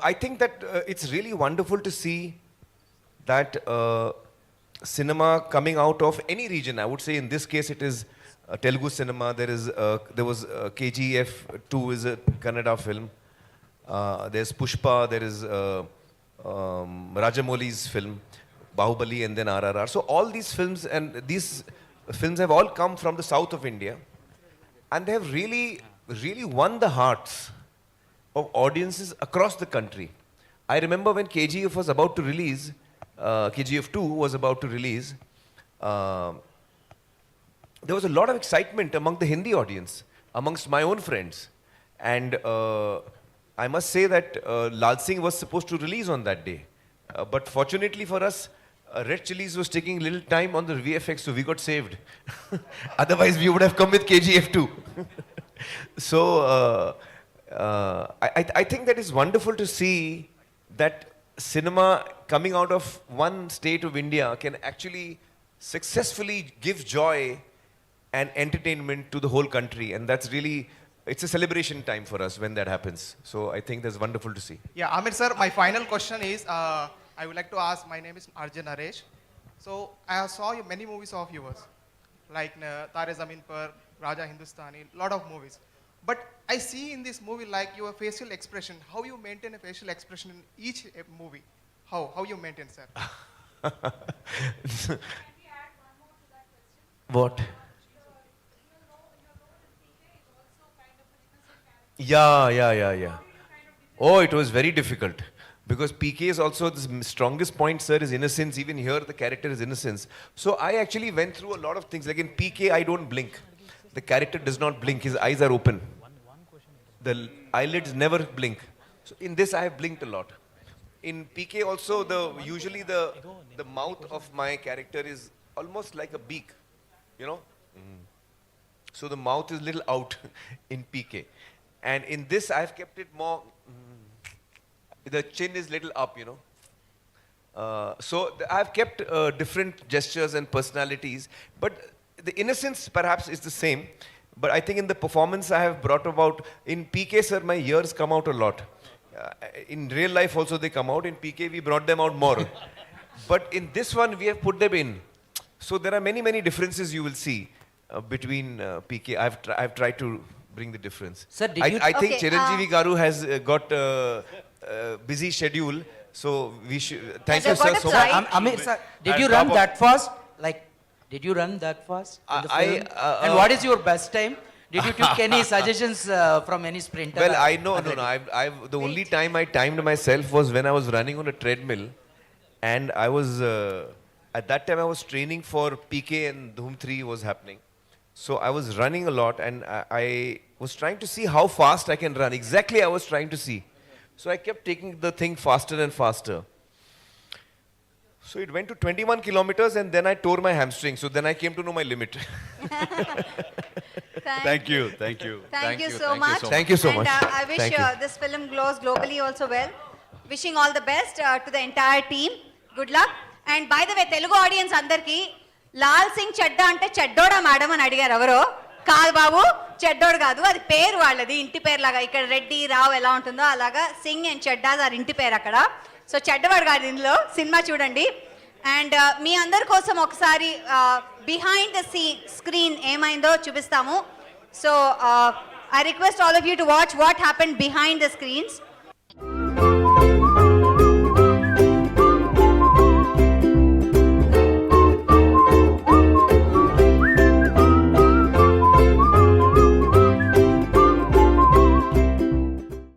I think that it's really wonderful to see that cinema coming out of any region. I would say in this case it is Telugu cinema. There was KGF 2 is a Kannada film. There's Pushpa. There is Rajamouli's film, Bahubali, and then RRR. So all these films have all come from the south of India, and they have really won the hearts of audiences across the country. I remember when KGF was about to release, KGF 2 was about to release, there was a lot of excitement among the Hindi audience, amongst my own friends. And I must say that Lal Singh was supposed to release on that day. But fortunately for us, Red Chillies was taking little time on the VFX, so we got saved. Otherwise, we would have come with KGF 2. So I think that is wonderful to see that cinema coming out of one state of India can actually successfully give joy and entertainment to the whole country, and that's really, it's a celebration time for us when that happens. So I think that's wonderful to see. Yeah, Aamir sir, my final question is, I would like to ask, my name is Arjun Naresh. So I saw many movies of yours, like Tare Zameen Par, Raja Hindustani, lot of movies. But I see in this movie like your facial expression, how you maintain a facial expression in each movie. How you maintain, sir? What? Yeah. Oh, it was very difficult. Because PK is also the strongest point, sir, is innocence. Even here, the character is innocence. So I actually went through a lot of things. Like in PK, I don't blink. The character does not blink. His eyes are open. The eyelids never blink. So in this, I have blinked a lot. In PK also, usually the mouth of my character is almost like a beak, you know. So the mouth is little out in PK. And in this, I have kept it more. The chin is little up, you know. I've kept different gestures and personalities, but the innocence perhaps is the same. But I think in the performance I have brought about, in PK sir, my ears come out a lot. In real life also they come out. In PK we brought them out more. But in this one we have put them in. So there are many differences you will see between PK. I've tried to bring the difference. Sir, did you- I think Okay, Chiranjeevi Garu has got a busy schedule. So we should. Thank you, they've got sir, a so flight. much. Amir, sir, did At you top run of- that fast? Like, did you run that fast in the I- film? And what is your best time? Did you took any suggestions from any sprinter? Well, I know, no. The only time I timed myself was when I was running on a treadmill, and I was at that time I was training for PK and Dhoom 3 was happening. So I was running a lot, and I was trying to see how fast I can run. Exactly, I was trying to see. So I kept taking the thing faster and faster. So it went to 21 kilometers, and then I tore my hamstring. So then I came to know my limit. Thank you. Thank you. Thank you so much. Thank you so and, much. I wish Thank you. this film glows globally also well. Wishing all the best to the entire team. Good luck. And by the way, Telugu audience andarki, Lal Singh Chadda ante Chaddoda madam అని అడిగారు ఎవరో. కాదు బాబు, చెడ్డోడు కాదు, అది పేరు వాళ్ళది, ఇంటి పేరు లాగా. ఇక్కడ రెడ్డి రావు ఎలా ఉంటుందో అలాగా సింగ్ అండ్ చెడ్డాస్ ఆర్ ఇంటి పేరు అక్కడ. సో చెడ్డవాడు కాదు ఇందులో. సినిమా చూడండి. అండ్ మీ అందరి కోసం ఒకసారి బిహైండ్ ద స్క్రీన్ ఏమైందో చూపిస్తాము. So I request all of you to watch what happened behind the screens.